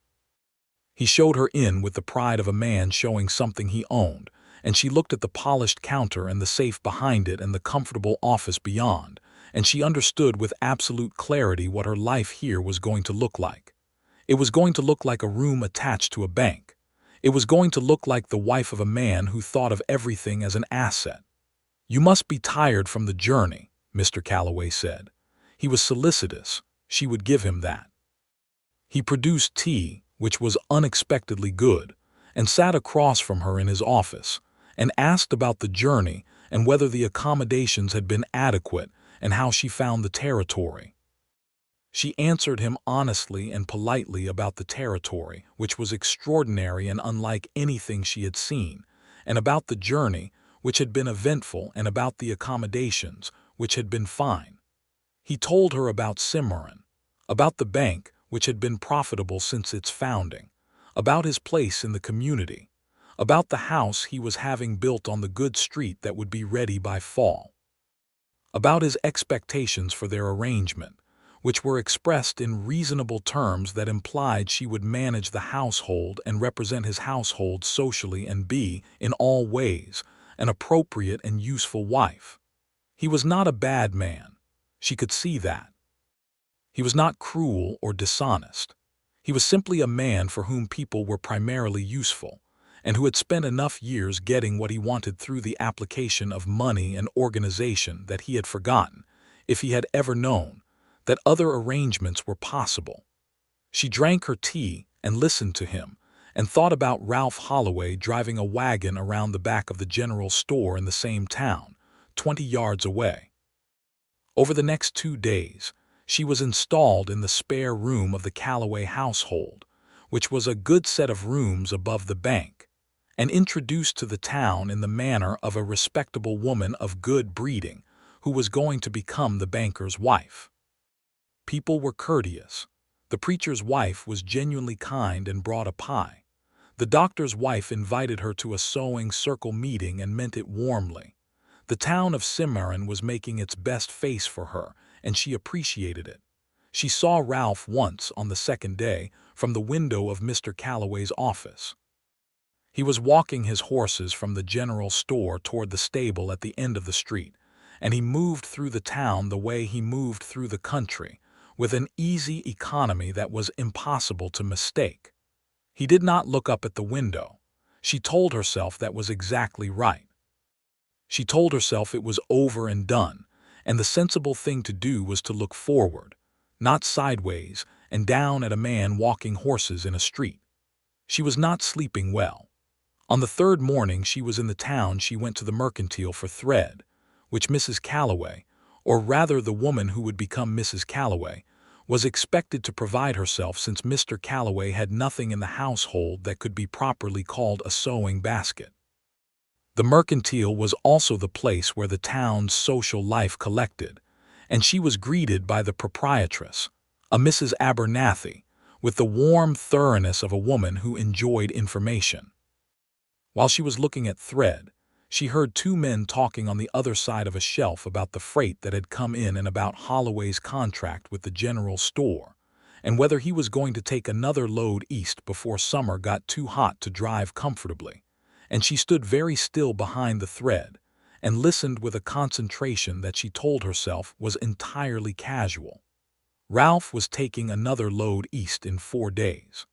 He showed her in with the pride of a man showing something he owned, and she looked at the polished counter and the safe behind it and the comfortable office beyond, and she understood with absolute clarity what her life here was going to look like. It was going to look like a room attached to a bank. It was going to look like the wife of a man who thought of everything as an asset. "You must be tired from the journey," Mr. Calloway said. He was solicitous. She would give him that. He produced tea, which was unexpectedly good, and sat across from her in his office, and asked about the journey and whether the accommodations had been adequate and how she found the territory. She answered him honestly and politely about the territory, which was extraordinary and unlike anything she had seen, and about the journey, which had been eventful, and about the accommodations, which had been fine. He told her about Cimarron, about the bank, which had been profitable since its founding, about his place in the community, about the house he was having built on the good street that would be ready by fall, about his expectations for their arrangement, which were expressed in reasonable terms that implied she would manage the household and represent his household socially and be, in all ways, an appropriate and useful wife. He was not a bad man. She could see that. He was not cruel or dishonest. He was simply a man for whom people were primarily useful, and who had spent enough years getting what he wanted through the application of money and organization that he had forgotten, if he had ever known, that other arrangements were possible. She drank her tea and listened to him, and thought about Ralph Holloway driving a wagon around the back of the general store in the same town, 20 yards away. Over the next 2 days, she was installed in the spare room of the Calloway household, which was a good set of rooms above the bank, and introduced to the town in the manner of a respectable woman of good breeding who was going to become the banker's wife. People were courteous. The preacher's wife was genuinely kind and brought a pie. The doctor's wife invited her to a sewing circle meeting and meant it warmly. The town of Cimarron was making its best face for her, and she appreciated it. She saw Ralph once on the second day from the window of Mr. Calloway's office. He was walking his horses from the general store toward the stable at the end of the street, and he moved through the town the way he moved through the country, with an easy economy that was impossible to mistake. He did not look up at the window. She told herself that was exactly right. She told herself it was over and done, and the sensible thing to do was to look forward, not sideways and down at a man walking horses in a street. She was not sleeping well. On the third morning she was in the town. She went to the mercantile for thread, which Mrs. Calloway, or rather the woman who would become Mrs. Calloway, was expected to provide herself, since Mr. Calloway had nothing in the household that could be properly called a sewing basket. The mercantile was also the place where the town's social life collected, and she was greeted by the proprietress, a Mrs. Abernathy, with the warm thoroughness of a woman who enjoyed information. While she was looking at thread, she heard two men talking on the other side of a shelf about the freight that had come in and about Holloway's contract with the general store, and whether he was going to take another load east before summer got too hot to drive comfortably. And she stood very still behind the thread and listened with a concentration that she told herself was entirely casual. Ralph was taking another load east in 4 days.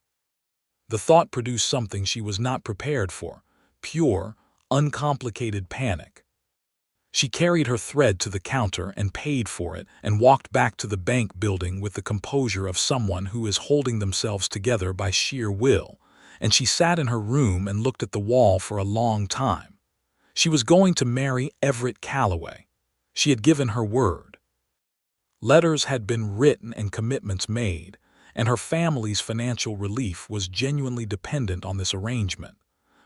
The thought produced something she was not prepared for: pure, uncomplicated panic. She carried her thread to the counter and paid for it and walked back to the bank building with the composure of someone who is holding themselves together by sheer will, and she sat in her room and looked at the wall for a long time. She was going to marry Everett Calloway. She had given her word. Letters had been written and commitments made, and her family's financial relief was genuinely dependent on this arrangement,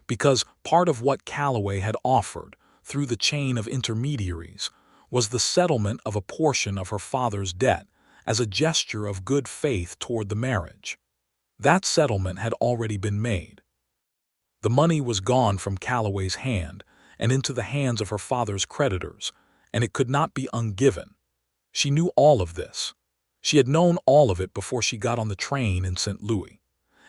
because part of what Calloway had offered, through the chain of intermediaries, was the settlement of a portion of her father's debt as a gesture of good faith toward the marriage. That settlement had already been made. The money was gone from Calloway's hand and into the hands of her father's creditors, and it could not be ungiven. She knew all of this. She had known all of it before she got on the train in St. Louis,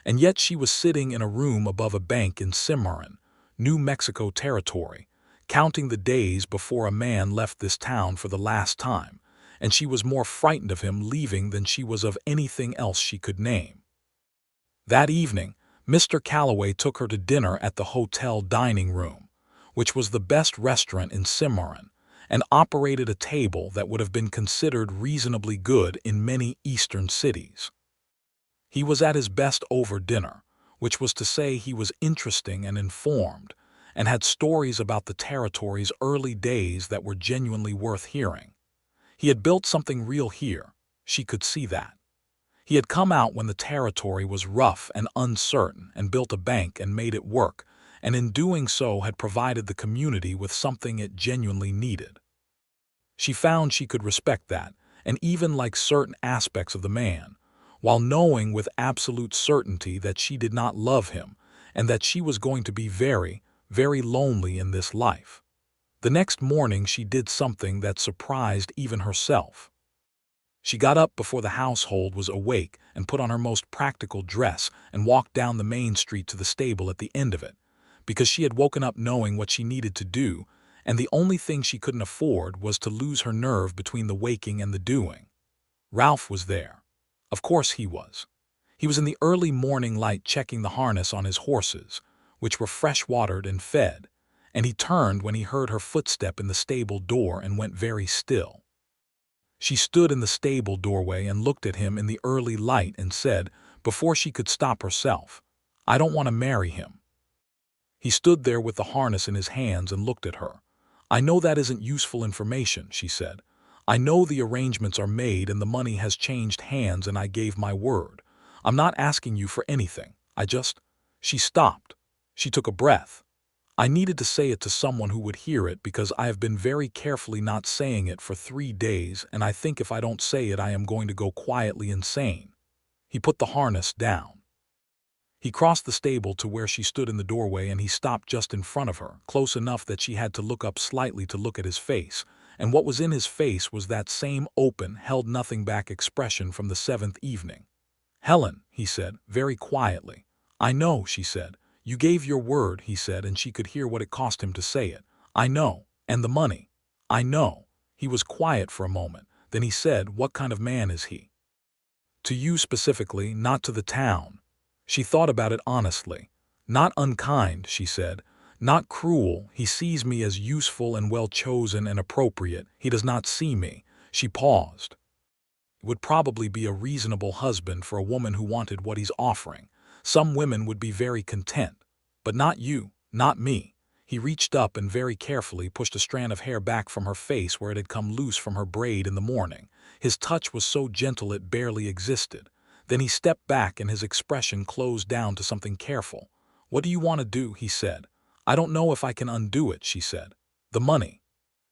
and yet she was sitting in a room above a bank in Cimarron, New Mexico territory, counting the days before a man left this town for the last time, and she was more frightened of him leaving than she was of anything else she could name. That evening, Mr. Calloway took her to dinner at the hotel dining room, which was the best restaurant in Cimarron, and operated a table that would have been considered reasonably good in many eastern cities. He was at his best over dinner, which was to say he was interesting and informed, and had stories about the territory's early days that were genuinely worth hearing. He had built something real here, she could see that. He had come out when the territory was rough and uncertain and built a bank and made it work, and in doing so had provided the community with something it genuinely needed. She found she could respect that, and even like certain aspects of the man, while knowing with absolute certainty that she did not love him and that she was going to be very, very lonely in this life. The next morning she did something that surprised even herself. She got up before the household was awake and put on her most practical dress and walked down the main street to the stable at the end of it, because she had woken up knowing what she needed to do, and the only thing she couldn't afford was to lose her nerve between the waking and the doing. Ralph was there. Of course he was. He was in the early morning light checking the harness on his horses, which were fresh-watered and fed, and he turned when he heard her footstep in the stable door and went very still. She stood in the stable doorway and looked at him in the early light and said, before she could stop herself, "I don't want to marry him." He stood there with the harness in his hands and looked at her. "I know that isn't useful information," she said. "I know the arrangements are made and the money has changed hands and I gave my word. I'm not asking you for anything. I just—" She stopped. She took a breath. "I needed to say it to someone who would hear it because I have been very carefully not saying it for 3 days, and I think if I don't say it I am going to go quietly insane." He put the harness down. He crossed the stable to where she stood in the doorway, and he stopped just in front of her, close enough that she had to look up slightly to look at his face, and what was in his face was that same open, held-nothing-back expression from the 7th evening. "Helen," he said, very quietly. "I know," she said. "You gave your word," he said, and she could hear what it cost him to say it. "I know. And the money." "I know." He was quiet for a moment. Then he said, "What kind of man is he?" "To you specifically, not to the town." She thought about it honestly. "Not unkind," she said. Not cruel, he sees me as useful and well-chosen and appropriate. He does not see me. She paused. Would probably be a reasonable husband for a woman who wanted what he's offering. Some women would be very content. But not you, not me. He reached up and very carefully pushed a strand of hair back from her face where it had come loose from her braid in the morning. His touch was so gentle it barely existed. Then he stepped back and his expression closed down to something careful. "What do you want to do?" he said. "I don't know if I can undo it," she said. "The money?"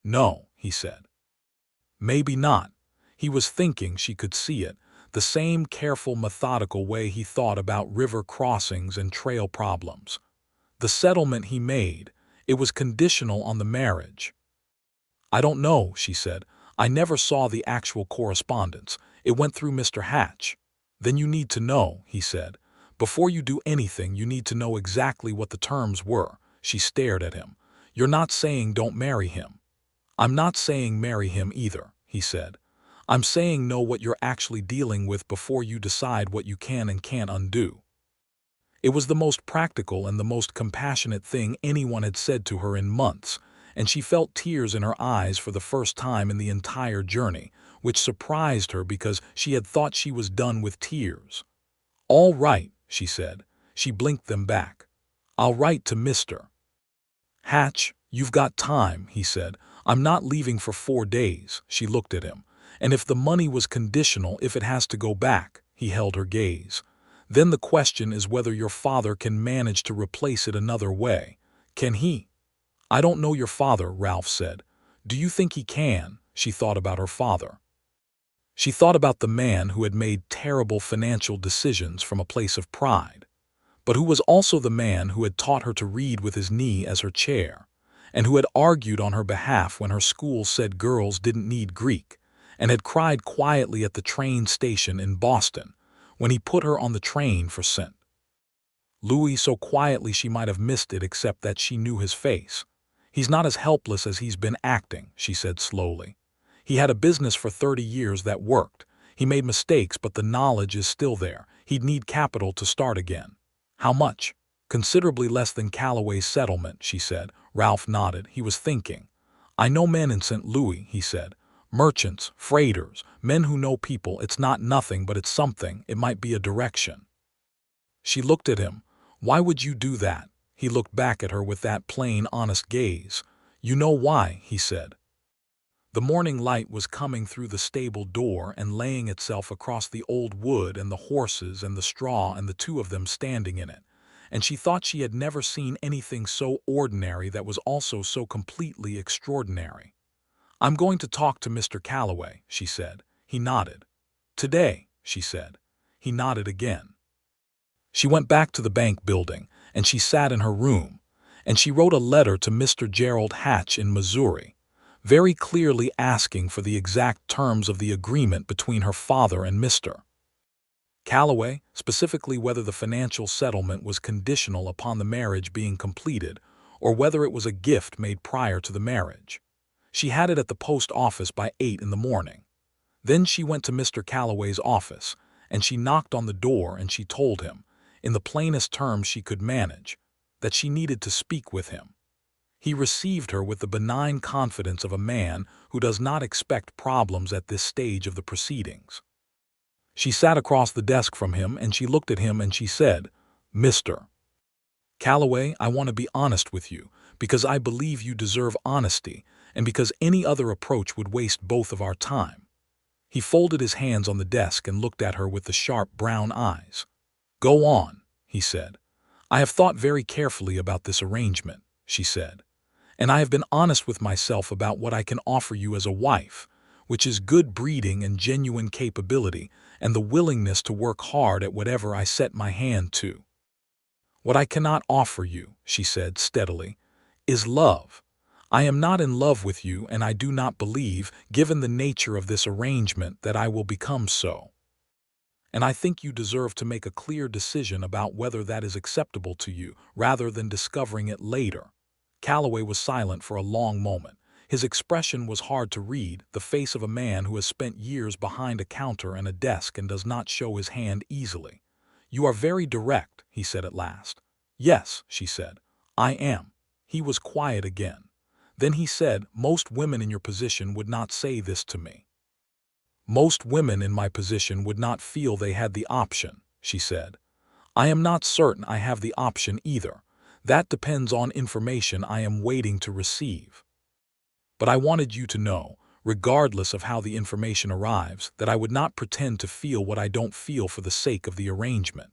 "No," he said. "Maybe not." He was thinking, she could see it, the same careful, methodical way he thought about river crossings and trail problems. The settlement he made, it was conditional on the marriage. "I don't know," she said. "I never saw the actual correspondence. It went through Mr. Hatch." "Then you need to know," he said. "Before you do anything, you need to know exactly what the terms were." She stared at him. "You're not saying don't marry him." "I'm not saying marry him either," he said. "I'm saying know what you're actually dealing with before you decide what you can and can't undo." It was the most practical and the most compassionate thing anyone had said to her in months, and she felt tears in her eyes for the first time in the entire journey, which surprised her because she had thought she was done with tears. "All right," she said. She blinked them back. "I'll write to Mr. Hatch. You've got time," he said. "I'm not leaving for 4 days." She looked at him. "And if the money was conditional, if it has to go back," he held her gaze. "Then the question is whether your father can manage to replace it another way. Can he?" "I don't know your father," Ralph said. "Do you think he can?" She thought about her father. She thought about the man who had made terrible financial decisions from a place of pride, but who was also the man who had taught her to read with his knee as her chair, and who had argued on her behalf when her school said girls didn't need Greek, and had cried quietly at the train station in Boston when he put her on the train for St. Louis so quietly she might have missed it except that she knew his face. "He's not as helpless as he's been acting," she said slowly. "He had a business for 30 years that worked. He made mistakes, but the knowledge is still there. He'd need capital to start again." "How much?" "Considerably less than Calloway's settlement," she said. Ralph nodded. He was thinking. "I know men in St. Louis," he said. "Merchants, freighters, men who know people. It's not nothing, but it's something. It might be a direction." She looked at him. "Why would you do that?" He looked back at her with that plain, honest gaze. "You know why," he said. The morning light was coming through the stable door and laying itself across the old wood and the horses and the straw and the two of them standing in it, and she thought she had never seen anything so ordinary that was also so completely extraordinary. "I'm going to talk to Mr. Calloway," she said. He nodded. "Today," she said. He nodded again. She went back to the bank building, and she sat in her room, and she wrote a letter to Mr. Gerald Hatch in Missouri, very clearly asking for the exact terms of the agreement between her father and Mr. Calloway, specifically whether the financial settlement was conditional upon the marriage being completed, or whether it was a gift made prior to the marriage. She had it at the post office by 8 in the morning. Then she went to Mr. Calloway's office, and she knocked on the door and she told him, in the plainest terms she could manage, that she needed to speak with him. He received her with the benign confidence of a man who does not expect problems at this stage of the proceedings. She sat across the desk from him and she looked at him and she said, "Mr. Calloway, I want to be honest with you, because I believe you deserve honesty, and because any other approach would waste both of our time." He folded his hands on the desk and looked at her with the sharp brown eyes. "Go on," he said. "I have thought very carefully about this arrangement," she said, "and I have been honest with myself about what I can offer you as a wife, which is good breeding and genuine capability and the willingness to work hard at whatever I set my hand to. What I cannot offer you," she said steadily, "is love. I am not in love with you, and I do not believe, given the nature of this arrangement, that I will become so. And I think you deserve to make a clear decision about whether that is acceptable to you, rather than discovering it later." Calloway was silent for a long moment. His expression was hard to read, the face of a man who has spent years behind a counter and a desk and does not show his hand easily. "You are very direct," he said at last. "Yes," she said, "I am." He was quiet again. Then he said, "Most women in your position would not say this to me." "Most women in my position would not feel they had the option," she said. "I am not certain I have the option either. That depends on information I am waiting to receive. But I wanted you to know, regardless of how the information arrives, that I would not pretend to feel what I don't feel for the sake of the arrangement."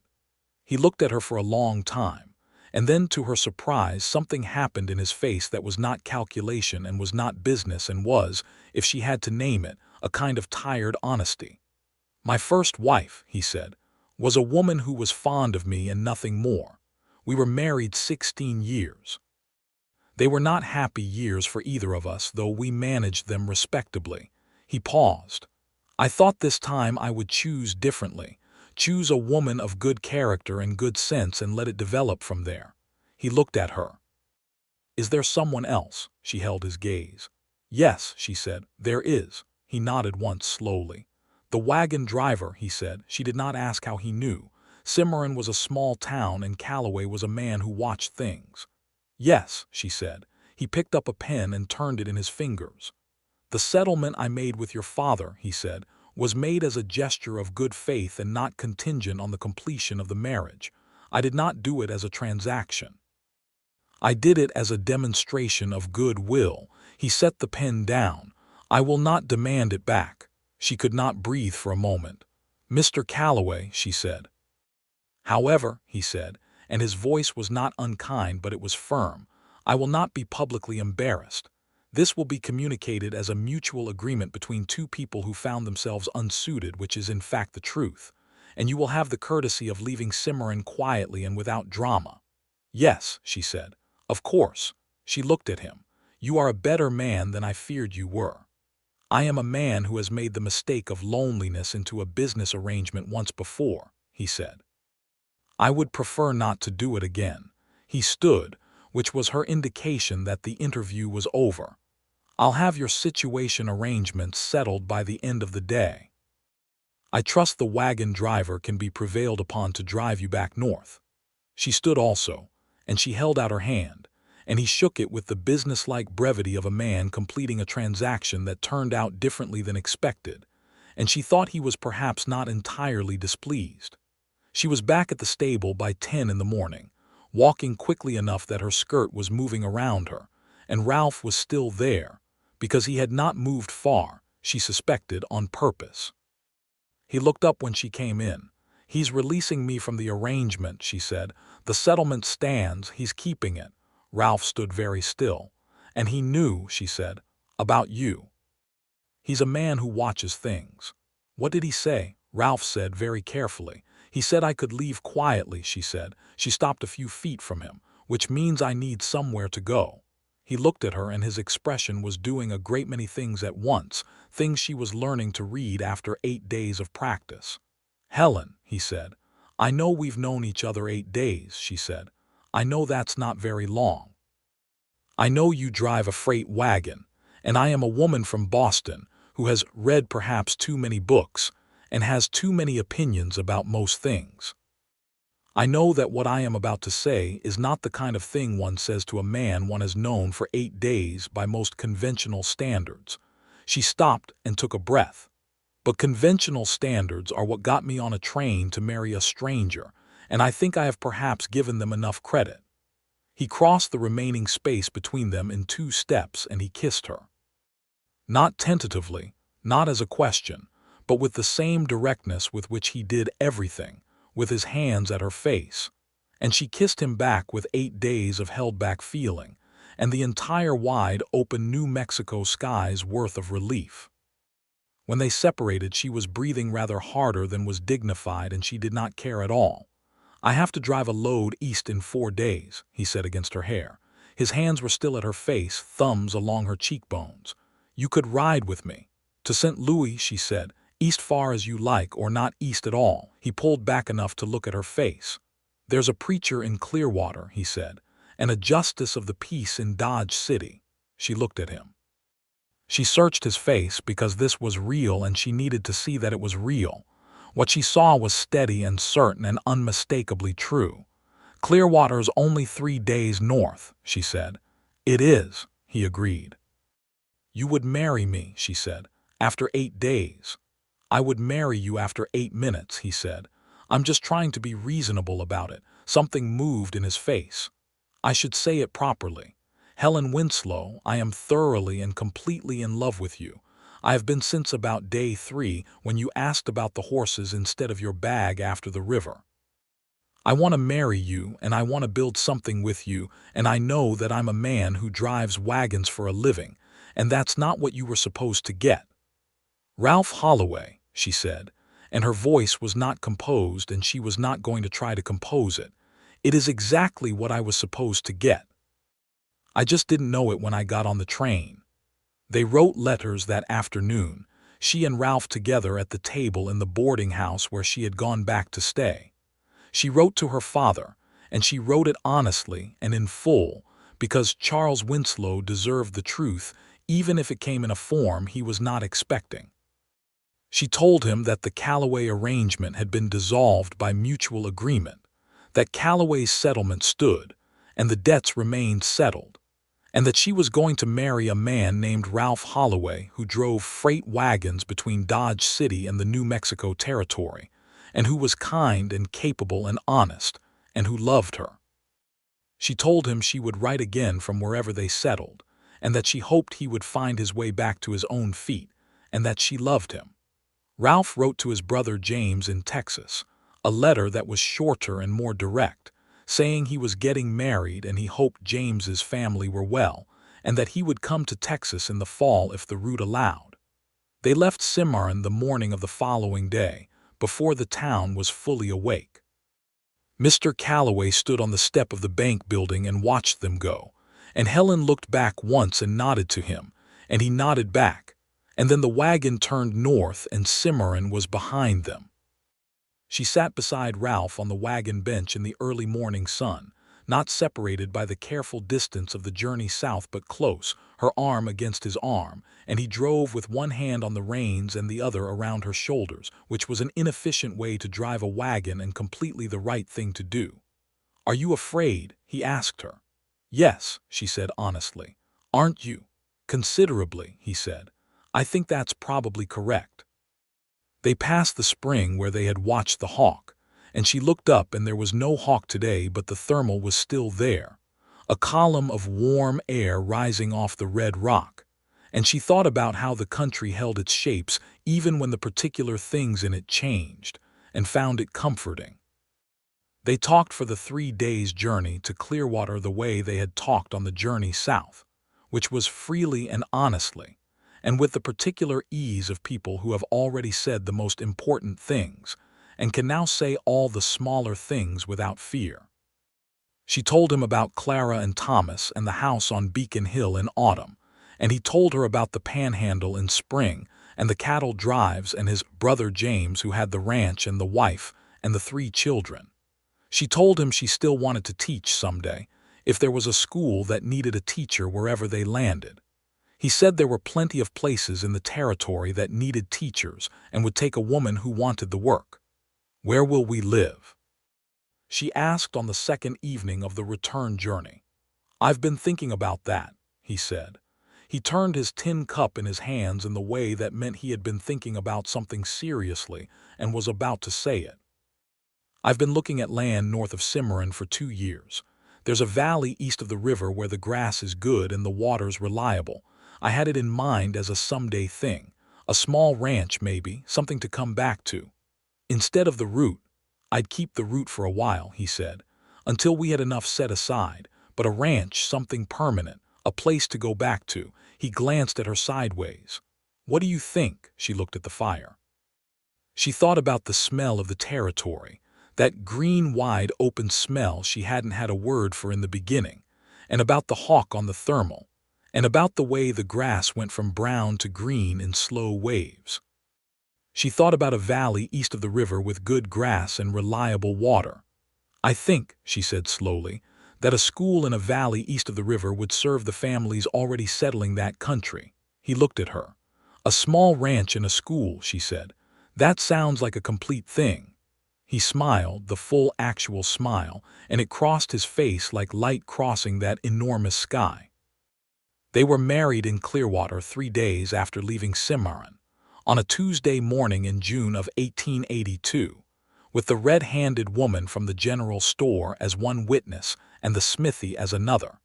He looked at her for a long time, and then, to her surprise, something happened in his face that was not calculation and was not business and was, if she had to name it, a kind of tired honesty. "My first wife," he said, "was a woman who was fond of me and nothing more. We were married 16 years. They were not happy years for either of us, though we managed them respectably." He paused. "I thought this time I would choose differently, choose a woman of good character and good sense and let it develop from there." He looked at her. "Is there someone else?" She held his gaze. "Yes," she said, "there is." He nodded once slowly. "The wagon driver," he said. She did not ask how he knew. Cimarron was a small town and Calloway was a man who watched things. "Yes," she said. He picked up a pen and turned it in his fingers. "The settlement I made with your father," he said, "was made as a gesture of good faith and not contingent on the completion of the marriage. I did not do it as a transaction. I did it as a demonstration of good will." He set the pen down. "I will not demand it back." She could not breathe for a moment. "Mr. Calloway," she said. "However," he said, and his voice was not unkind but it was firm, "I will not be publicly embarrassed. This will be communicated as a mutual agreement between two people who found themselves unsuited, which is in fact the truth, and you will have the courtesy of leaving Cimarron quietly and without drama." "Yes," she said. "Of course." She looked at him. "You are a better man than I feared you were." "I am a man who has made the mistake of loneliness into a business arrangement once before," he said. "I would prefer not to do it again." He stood, which was her indication that the interview was over. "I'll have your situation arrangements settled by the end of the day. I trust the wagon driver can be prevailed upon to drive you back north." She stood also, and she held out her hand, and he shook it with the businesslike brevity of a man completing a transaction that turned out differently than expected, and she thought he was perhaps not entirely displeased. She was back at the stable by 10 in the morning, walking quickly enough that her skirt was moving around her, and Ralph was still there, because he had not moved far, she suspected, on purpose. He looked up when she came in. "He's releasing me from the arrangement," she said. "The settlement stands, he's keeping it." Ralph stood very still. "And he knew," she said, "about you. He's a man who watches things." "What did he say?" Ralph said very carefully. "He said I could leave quietly," she said. She stopped a few feet from him, "which means I need somewhere to go." He looked at her and his expression was doing a great many things at once, things she was learning to read after 8 days of practice. "Helen," he said. "I know we've known each other 8 days," she said. "I know that's not very long. I know you drive a freight wagon, and I am a woman from Boston who has read perhaps too many books and has too many opinions about most things. I know that what I am about to say is not the kind of thing one says to a man one has known for 8 days by most conventional standards." She stopped and took a breath. "But conventional standards are what got me on a train to marry a stranger, and I think I have perhaps given them enough credit." He crossed the remaining space between them in 2 steps and he kissed her. Not tentatively, not as a question, but with the same directness with which he did everything, with his hands at her face. And she kissed him back with 8 days of held-back feeling, and the entire wide-open New Mexico sky's worth of relief. When they separated, she was breathing rather harder than was dignified, and she did not care at all. "I have to drive a load east in 4 days," he said against her hair. His hands were still at her face, thumbs along her cheekbones. "You could ride with me." "To St. Louis," she said. "East far as you like, or not east at all." He pulled back enough to look at her face. "There's a preacher in Clearwater," he said, "and a justice of the peace in Dodge City." She looked at him. She searched his face because this was real and she needed to see that it was real. What she saw was steady and certain and unmistakably true. "Clearwater's only 3 days north," she said. It is, he agreed. You would marry me, she said, after 8 days. I would marry you after 8 minutes, he said. I'm just trying to be reasonable about it. Something moved in his face. I should say it properly. Helen Winslow, I am thoroughly and completely in love with you. I have been since about day 3 when you asked about the horses instead of your bag after the river. I want to marry you and I want to build something with you, and I know that I'm a man who drives wagons for a living, and that's not what you were supposed to get. Ralph Holloway, she said, and her voice was not composed and she was not going to try to compose it. It is exactly what I was supposed to get. I just didn't know it when I got on the train. They wrote letters that afternoon, she and Ralph together at the table in the boarding house where she had gone back to stay. She wrote to her father, and she wrote it honestly and in full, because Charles Winslow deserved the truth, even if it came in a form he was not expecting. She told him that the Calloway arrangement had been dissolved by mutual agreement, that Calloway's settlement stood, and the debts remained settled, and that she was going to marry a man named Ralph Holloway who drove freight wagons between Dodge City and the New Mexico Territory, and who was kind and capable and honest, and who loved her. She told him she would write again from wherever they settled, and that she hoped he would find his way back to his own feet, and that she loved him. Ralph wrote to his brother James in Texas, a letter that was shorter and more direct, saying he was getting married and he hoped James's family were well, and that he would come to Texas in the fall if the route allowed. They left Cimarron the morning of the following day, before the town was fully awake. Mr. Calloway stood on the step of the bank building and watched them go, and Helen looked back once and nodded to him, and he nodded back, and then the wagon turned north and Cimarron was behind them. She sat beside Ralph on the wagon bench in the early morning sun, not separated by the careful distance of the journey south but close, her arm against his arm, and he drove with one hand on the reins and the other around her shoulders, which was an inefficient way to drive a wagon and completely the right thing to do. "Are you afraid?" he asked her. "Yes," she said honestly. "Aren't you?" "Considerably," he said. "I think that's probably correct." They passed the spring where they had watched the hawk, and she looked up and there was no hawk today, but the thermal was still there, a column of warm air rising off the red rock, and she thought about how the country held its shapes even when the particular things in it changed, and found it comforting. They talked for the 3 days' journey to Clearwater the way they had talked on the journey south, which was freely and honestly, and with the particular ease of people who have already said the most important things, and can now say all the smaller things without fear. She told him about Clara and Thomas and the house on Beacon Hill in autumn, and he told her about the Panhandle in spring, and the cattle drives and his brother James who had the ranch and the wife and the 3 children. She told him she still wanted to teach someday, if there was a school that needed a teacher wherever they landed. He said there were plenty of places in the territory that needed teachers and would take a woman who wanted the work. "Where will we live?" she asked on the second evening of the return journey. "I've been thinking about that," he said. He turned his tin cup in his hands in the way that meant he had been thinking about something seriously and was about to say it. "I've been looking at land north of Cimarron for 2 years. There's a valley east of the river where the grass is good and the water's reliable. I had it in mind as a someday thing, a small ranch maybe, something to come back to. Instead of the root, I'd keep the root for a while," he said, "until we had enough set aside, but a ranch, something permanent, a place to go back to." He glanced at her sideways. "What do you think?" She looked at the fire. She thought about the smell of the territory, that green, wide open smell she hadn't had a word for in the beginning, and about the hawk on the thermal, and about the way the grass went from brown to green in slow waves. She thought about a valley east of the river with good grass and reliable water. "I think," she said slowly, "that a school in a valley east of the river would serve the families already settling that country." He looked at her. "A small ranch and a school," she said. "That sounds like a complete thing." He smiled, the full actual smile, and it crossed his face like light crossing that enormous sky. They were married in Clearwater 3 days after leaving Cimarron, on a Tuesday morning in June of 1882, with the red-handed woman from the general store as one witness and the smithy as another,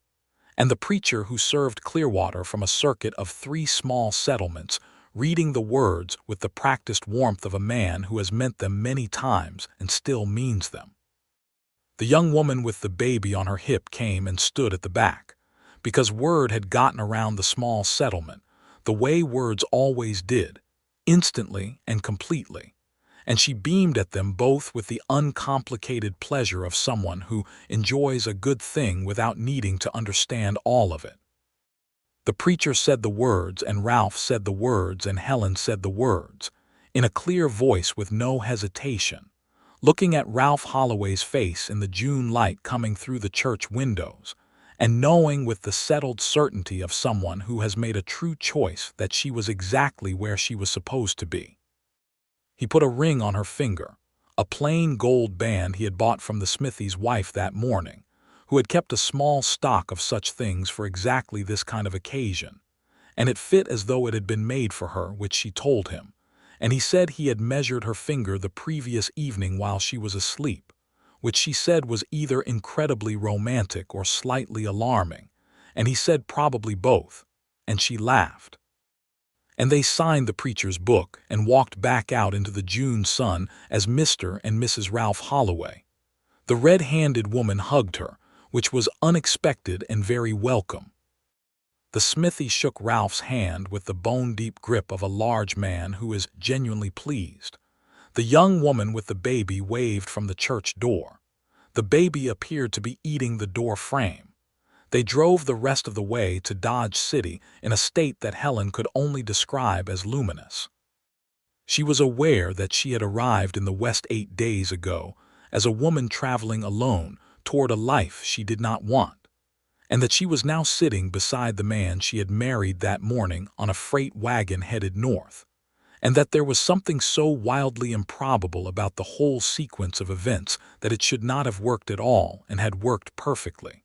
and the preacher who served Clearwater from a circuit of 3 small settlements, reading the words with the practiced warmth of a man who has meant them many times and still means them. The young woman with the baby on her hip came and stood at the back, because word had gotten around the small settlement, the way words always did, instantly and completely, and she beamed at them both with the uncomplicated pleasure of someone who enjoys a good thing without needing to understand all of it. The preacher said the words, and Ralph said the words, and Helen said the words, in a clear voice with no hesitation, looking at Ralph Holloway's face in the June light coming through the church windows, and knowing with the settled certainty of someone who has made a true choice that she was exactly where she was supposed to be. He put a ring on her finger, a plain gold band he had bought from the smithy's wife that morning, who had kept a small stock of such things for exactly this kind of occasion, and it fit as though it had been made for her, which she told him, and he said he had measured her finger the previous evening while she was asleep, which she said was either incredibly romantic or slightly alarming, and he said probably both, and she laughed. And they signed the preacher's book and walked back out into the June sun as Mr. and Mrs. Ralph Holloway. The red-handed woman hugged her, which was unexpected and very welcome. The smithy shook Ralph's hand with the bone-deep grip of a large man who is genuinely pleased. The young woman with the baby waved from the church door. The baby appeared to be eating the door frame. They drove the rest of the way to Dodge City in a state that Helen could only describe as luminous. She was aware that she had arrived in the West 8 days ago as a woman traveling alone toward a life she did not want, and that she was now sitting beside the man she had married that morning on a freight wagon headed north, and that there was something so wildly improbable about the whole sequence of events that it should not have worked at all and had worked perfectly.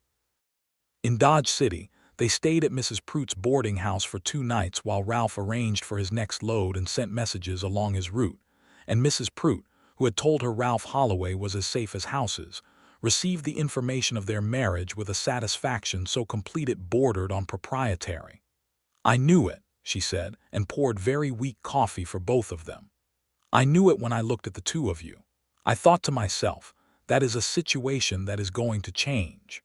In Dodge City, they stayed at Mrs. Pruitt's boarding house for 2 nights while Ralph arranged for his next load and sent messages along his route, and Mrs. Pruitt, who had told her Ralph Holloway was as safe as houses, received the information of their marriage with a satisfaction so complete it bordered on proprietary. "I knew it," she said, and poured very weak coffee for both of them. "I knew it when I looked at the 2 of you. I thought to myself, that is a situation that is going to change."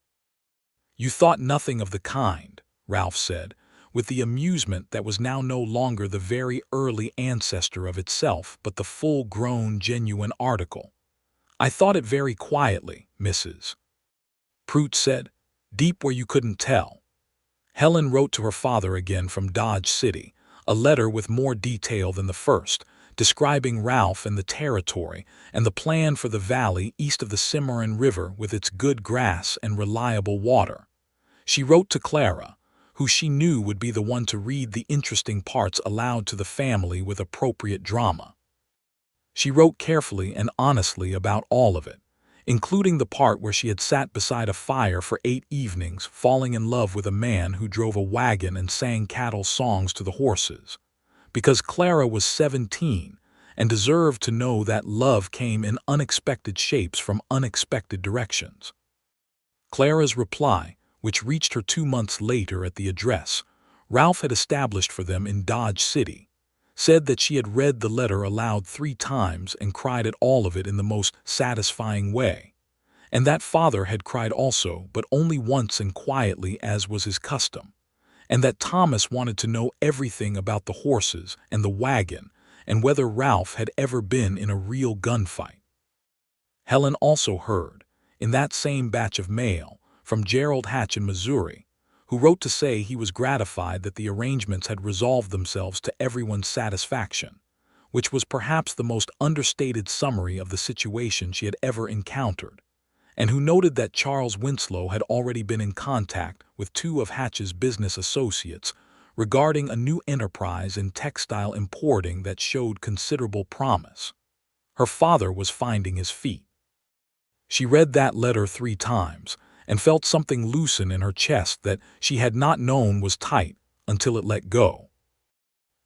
"You thought nothing of the kind," Ralph said, with the amusement that was now no longer the very early ancestor of itself, but the full-grown, genuine article. "I thought it very quietly, Mrs. Pruitt said, deep where you couldn't tell." Helen wrote to her father again from Dodge City, a letter with more detail than the first, describing Ralph and the territory and the plan for the valley east of the Cimarron River with its good grass and reliable water. She wrote to Clara, who she knew would be the one to read the interesting parts aloud to the family with appropriate drama. She wrote carefully and honestly about all of it, including the part where she had sat beside a fire for 8 evenings falling in love with a man who drove a wagon and sang cattle songs to the horses, because Clara was 17 and deserved to know that love came in unexpected shapes from unexpected directions. Clara's reply, which reached her 2 months later at the address Ralph had established for them in Dodge City, said that she had read the letter aloud 3 times and cried at all of it in the most satisfying way, and that father had cried also, but only once and quietly as was his custom, and that Thomas wanted to know everything about the horses and the wagon and whether Ralph had ever been in a real gunfight. Helen also heard, in that same batch of mail, from Gerald Hatch in Missouri, who wrote to say he was gratified that the arrangements had resolved themselves to everyone's satisfaction, which was perhaps the most understated summary of the situation she had ever encountered, and who noted that Charles Winslow had already been in contact with 2 of Hatch's business associates regarding a new enterprise in textile importing that showed considerable promise. Her father was finding his feet. She read that letter 3 times, and felt something loosen in her chest that she had not known was tight until it let go.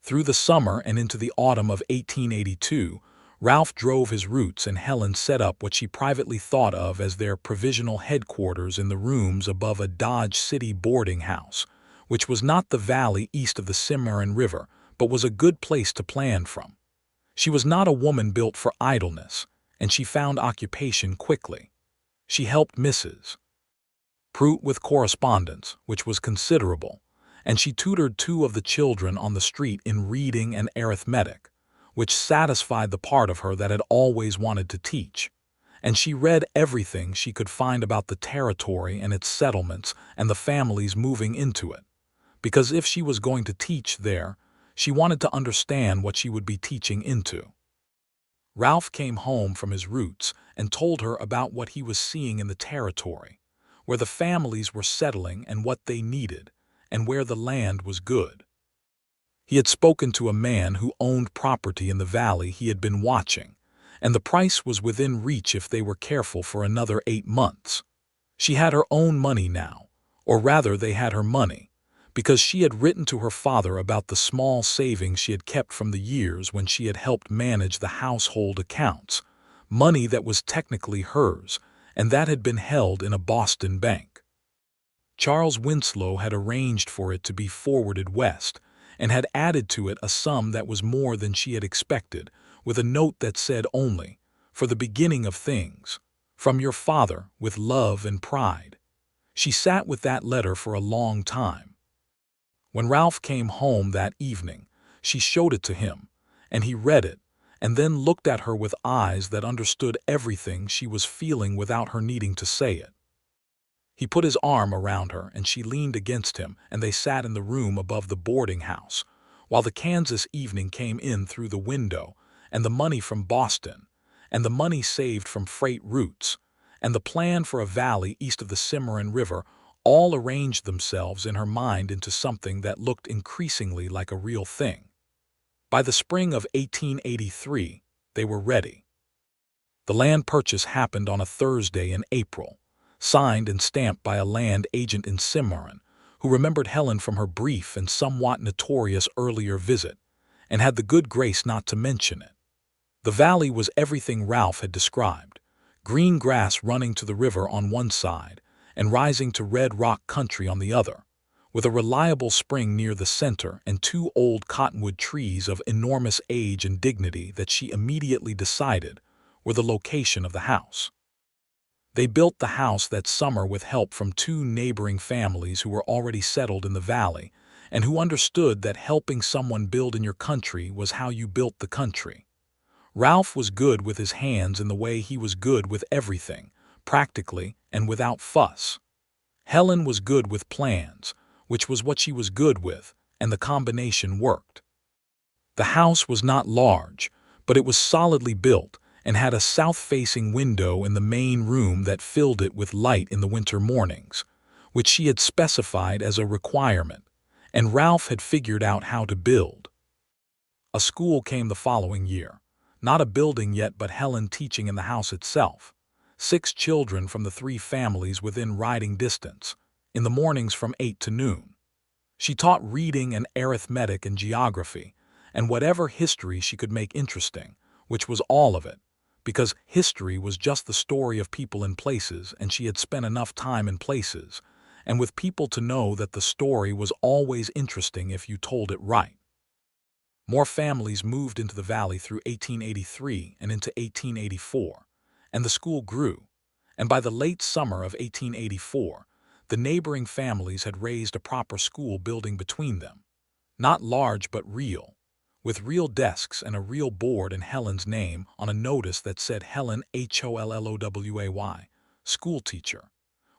Through the summer and into the autumn of 1882, Ralph drove his routes and Helen set up what she privately thought of as their provisional headquarters in the rooms above a Dodge City boarding house, which was not the valley east of the Cimarron River, but was a good place to plan from. She was not a woman built for idleness, and she found occupation quickly. She helped Mrs. Prout with correspondence, which was considerable, and she tutored 2 of the children on the street in reading and arithmetic, which satisfied the part of her that had always wanted to teach. And she read everything she could find about the territory and its settlements and the families moving into it, because if she was going to teach there, she wanted to understand what she would be teaching into. Ralph came home from his routes and told her about what he was seeing in the territory, where the families were settling and what they needed, and where the land was good. He had spoken to a man who owned property in the valley he had been watching, and the price was within reach if they were careful for another 8 months. She had her own money now, or rather they had her money, because she had written to her father about the small savings she had kept from the years when she had helped manage the household accounts, money that was technically hers, and that had been held in a Boston bank. Charles Winslow had arranged for it to be forwarded west, and had added to it a sum that was more than she had expected, with a note that said only, "For the beginning of things, from your father, with love and pride." She sat with that letter for a long time. When Ralph came home that evening, she showed it to him, and he read it, and then looked at her with eyes that understood everything she was feeling without her needing to say it. He put his arm around her, and she leaned against him, and they sat in the room above the boarding house, while the Kansas evening came in through the window, and the money from Boston, and the money saved from freight routes, and the plan for a valley east of the Cimarron River all arranged themselves in her mind into something that looked increasingly like a real thing. By the spring of 1883, they were ready. The land purchase happened on a Thursday in April, signed and stamped by a land agent in Cimarron, who remembered Helen from her brief and somewhat notorious earlier visit, and had the good grace not to mention it. The valley was everything Ralph had described, green grass running to the river on one side and rising to red rock country on the other, with a reliable spring near the center and 2 old cottonwood trees of enormous age and dignity that she immediately decided were the location of the house. They built the house that summer with help from 2 neighboring families who were already settled in the valley and who understood that helping someone build in your country was how you built the country. Ralph was good with his hands in the way he was good with everything, practically and without fuss. Helen was good with plans, which was what she was good with, and the combination worked. The house was not large, but it was solidly built and had a south-facing window in the main room that filled it with light in the winter mornings, which she had specified as a requirement, and Ralph had figured out how to build. A school came the following year, not a building yet but Helen teaching in the house itself, 6 children from the 3 families within riding distance, in the mornings from 8 to noon. She taught reading and arithmetic and geography, and whatever history she could make interesting, which was all of it, because history was just the story of people and places, and she had spent enough time in places, and with people to know that the story was always interesting if you told it right. More families moved into the valley through 1883 and into 1884, and the school grew, and by the late summer of 1884, the neighboring families had raised a proper school building between them, not large but real, with real desks and a real board and Helen's name on a notice that said Helen Holloway, school teacher,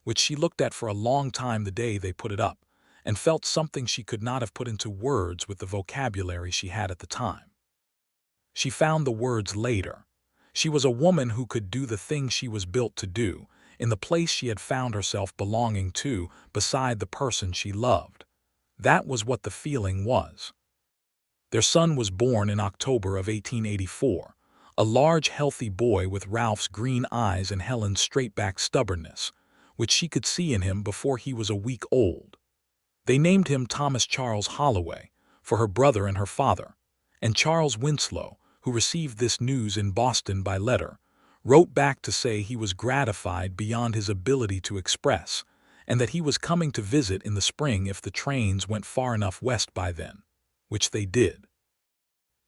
which she looked at for a long time the day they put it up, and felt something she could not have put into words with the vocabulary she had at the time. She found the words later. She was a woman who could do the thing she was built to do, in the place she had found herself belonging to, beside the person she loved. That was what the feeling was. Their son was born in October of 1884, a large, healthy boy with Ralph's green eyes and Helen's straight-back stubbornness, which she could see in him before he was a week old. They named him Thomas Charles Holloway, for her brother and her father, and Charles Winslow, who received this news in Boston by letter, wrote back to say he was gratified beyond his ability to express, and that he was coming to visit in the spring if the trains went far enough west by then, which they did.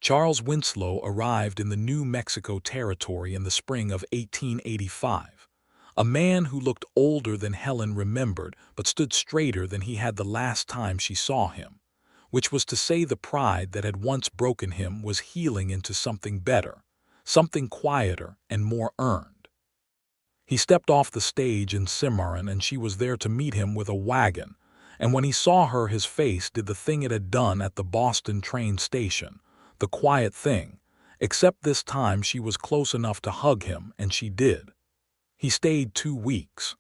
Charles Winslow arrived in the New Mexico Territory in the spring of 1885, a man who looked older than Helen remembered but stood straighter than he had the last time she saw him, which was to say the pride that had once broken him was healing into something better, something quieter and more earned. He stepped off the stage in Cimarron, and she was there to meet him with a wagon, and when he saw her his face did the thing it had done at the Boston train station, the quiet thing, except this time she was close enough to hug him, and she did. He stayed 2 weeks.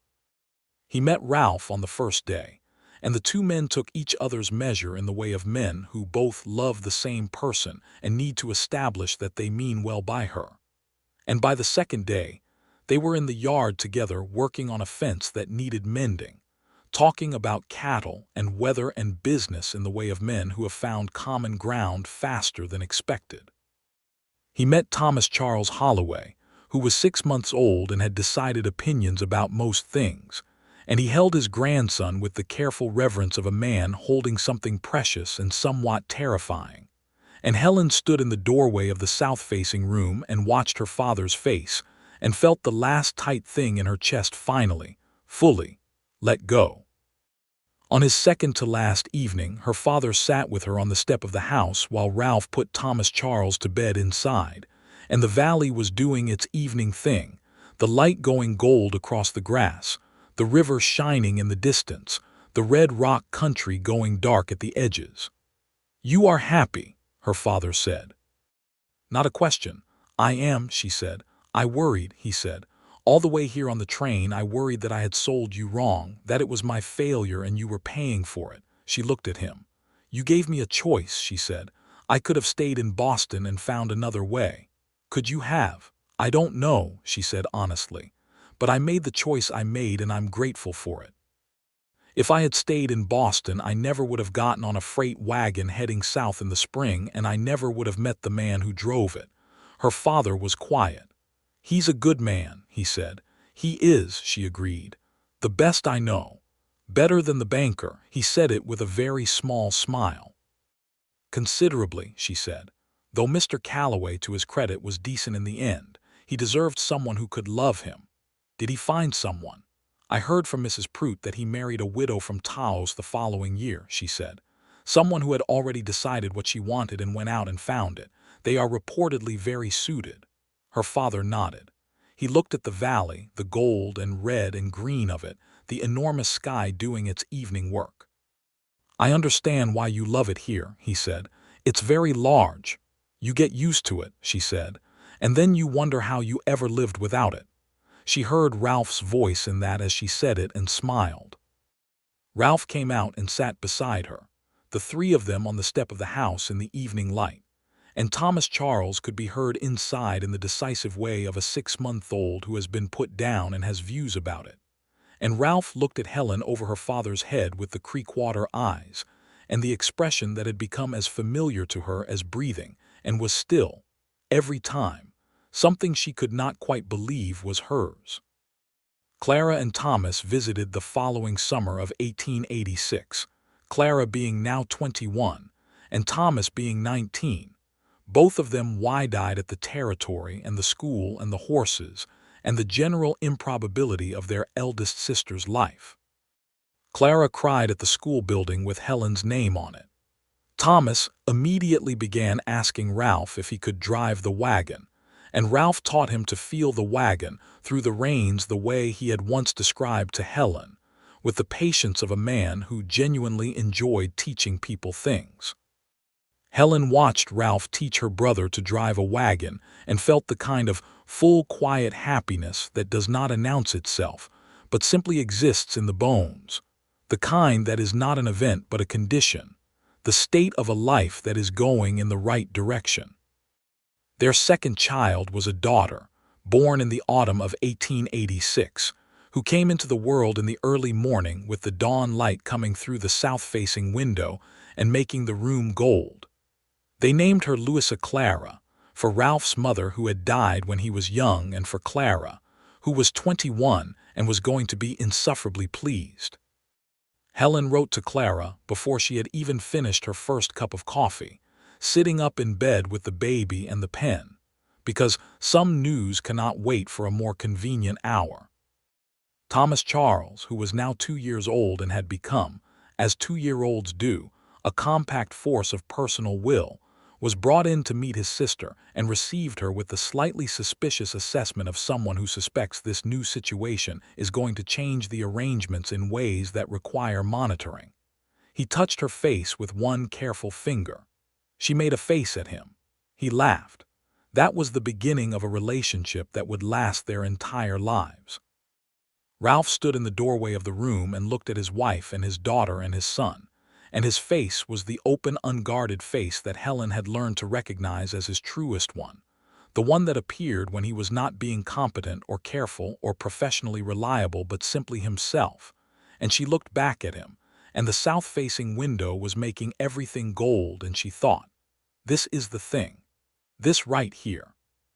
He met Ralph on the first day, and the two men took each other's measure in the way of men who both love the same person and need to establish that they mean well by her. And by the second day, they were in the yard together working on a fence that needed mending, talking about cattle and weather and business in the way of men who have found common ground faster than expected. He met Thomas Charles Holloway, who was 6 months old and had decided opinions about most things, and he held his grandson with the careful reverence of a man holding something precious and somewhat terrifying. And Helen stood in the doorway of the south-facing room and watched her father's face, and felt the last tight thing in her chest finally, fully, let go. On his second-to-last evening, her father sat with her on the step of the house while Ralph put Thomas Charles to bed inside, and the valley was doing its evening thing, the light going gold across the grass, the river shining in the distance, the red rock country going dark at the edges. "You are happy," her father said. "Not a question. I am," she said. "I worried," he said. "All the way here on the train I worried that I had sold you wrong, that it was my failure and you were paying for it." She looked at him. "You gave me a choice," she said. "I could have stayed in Boston and found another way." "Could you have?" "I don't know," she said honestly. "But I made the choice I made and I'm grateful for it. If I had stayed in Boston, I never would have gotten on a freight wagon heading south in the spring, and I never would have met the man who drove it." Her father was quiet. "He's a good man," he said. "He is," she agreed. "The best I know. Better than the banker." He said it with a very small smile. "Considerably," she said. "Though Mr. Calloway, to his credit, was decent in the end. He deserved someone who could love him." "Did he find someone?" "I heard from Mrs. Prout that he married a widow from Taos the following year," she said. "Someone who had already decided what she wanted and went out and found it. They are reportedly very suited." Her father nodded. He looked at the valley, the gold and red and green of it, the enormous sky doing its evening work. "I understand why you love it here," he said. "It's very large. You get used to it," she said, "and then you wonder how you ever lived without it." She heard Ralph's voice in that as she said it and smiled. Ralph came out and sat beside her, the three of them on the step of the house in the evening light, and Thomas Charles could be heard inside in the decisive way of a 6-month-old who has been put down and has views about it. And Ralph looked at Helen over her father's head with the Creekwater eyes, and the expression that had become as familiar to her as breathing, and was still, every time, something she could not quite believe was hers. Clara and Thomas visited the following summer of 1886, Clara being now 21, and Thomas being 19, both of them wide-eyed at the territory and the school and the horses, and the general improbability of their eldest sister's life. Clara cried at the school building with Helen's name on it. Thomas immediately began asking Ralph if he could drive the wagon, and Ralph taught him to feel the wagon through the reins the way he had once described to Helen, with the patience of a man who genuinely enjoyed teaching people things. Helen watched Ralph teach her brother to drive a wagon and felt the kind of full, quiet happiness that does not announce itself, but simply exists in the bones, the kind that is not an event but a condition, the state of a life that is going in the right direction. Their second child was a daughter, born in the autumn of 1886, who came into the world in the early morning with the dawn light coming through the south-facing window and making the room gold. They named her Louisa Clara, for Ralph's mother who had died when he was young, and for Clara, who was 21 and was going to be insufferably pleased. Helen wrote to Clara before she had even finished her first cup of coffee, sitting up in bed with the baby and the pen, because some news cannot wait for a more convenient hour. Thomas Charles, who was now 2 years old and had become, as 2-year-olds do, a compact force of personal will, was brought in to meet his sister and received her with the slightly suspicious assessment of someone who suspects this new situation is going to change the arrangements in ways that require monitoring. He touched her face with one careful finger. She made a face at him. He laughed. That was the beginning of a relationship that would last their entire lives. Ralph stood in the doorway of the room and looked at his wife and his daughter and his son, and his face was the open, unguarded face that Helen had learned to recognize as his truest one, the one that appeared when he was not being competent or careful or professionally reliable but simply himself. And she looked back at him, and the south-facing window was making everything gold, and she thought, "This is the thing. This right here.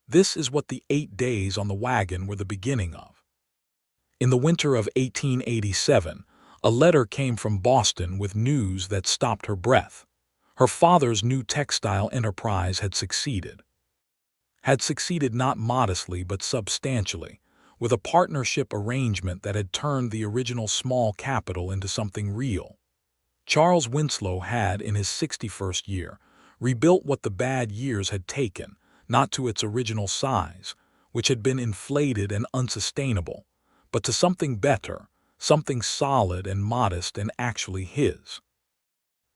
This is what the 8 days on the wagon were the beginning of." In the winter of 1887, a letter came from Boston with news that stopped her breath. Her father's new textile enterprise had succeeded. Had succeeded not modestly but substantially, with a partnership arrangement that had turned the original small capital into something real. Charles Winslow had, in his 61st year, rebuilt what the bad years had taken, not to its original size, which had been inflated and unsustainable, but to something better, something solid and modest and actually his.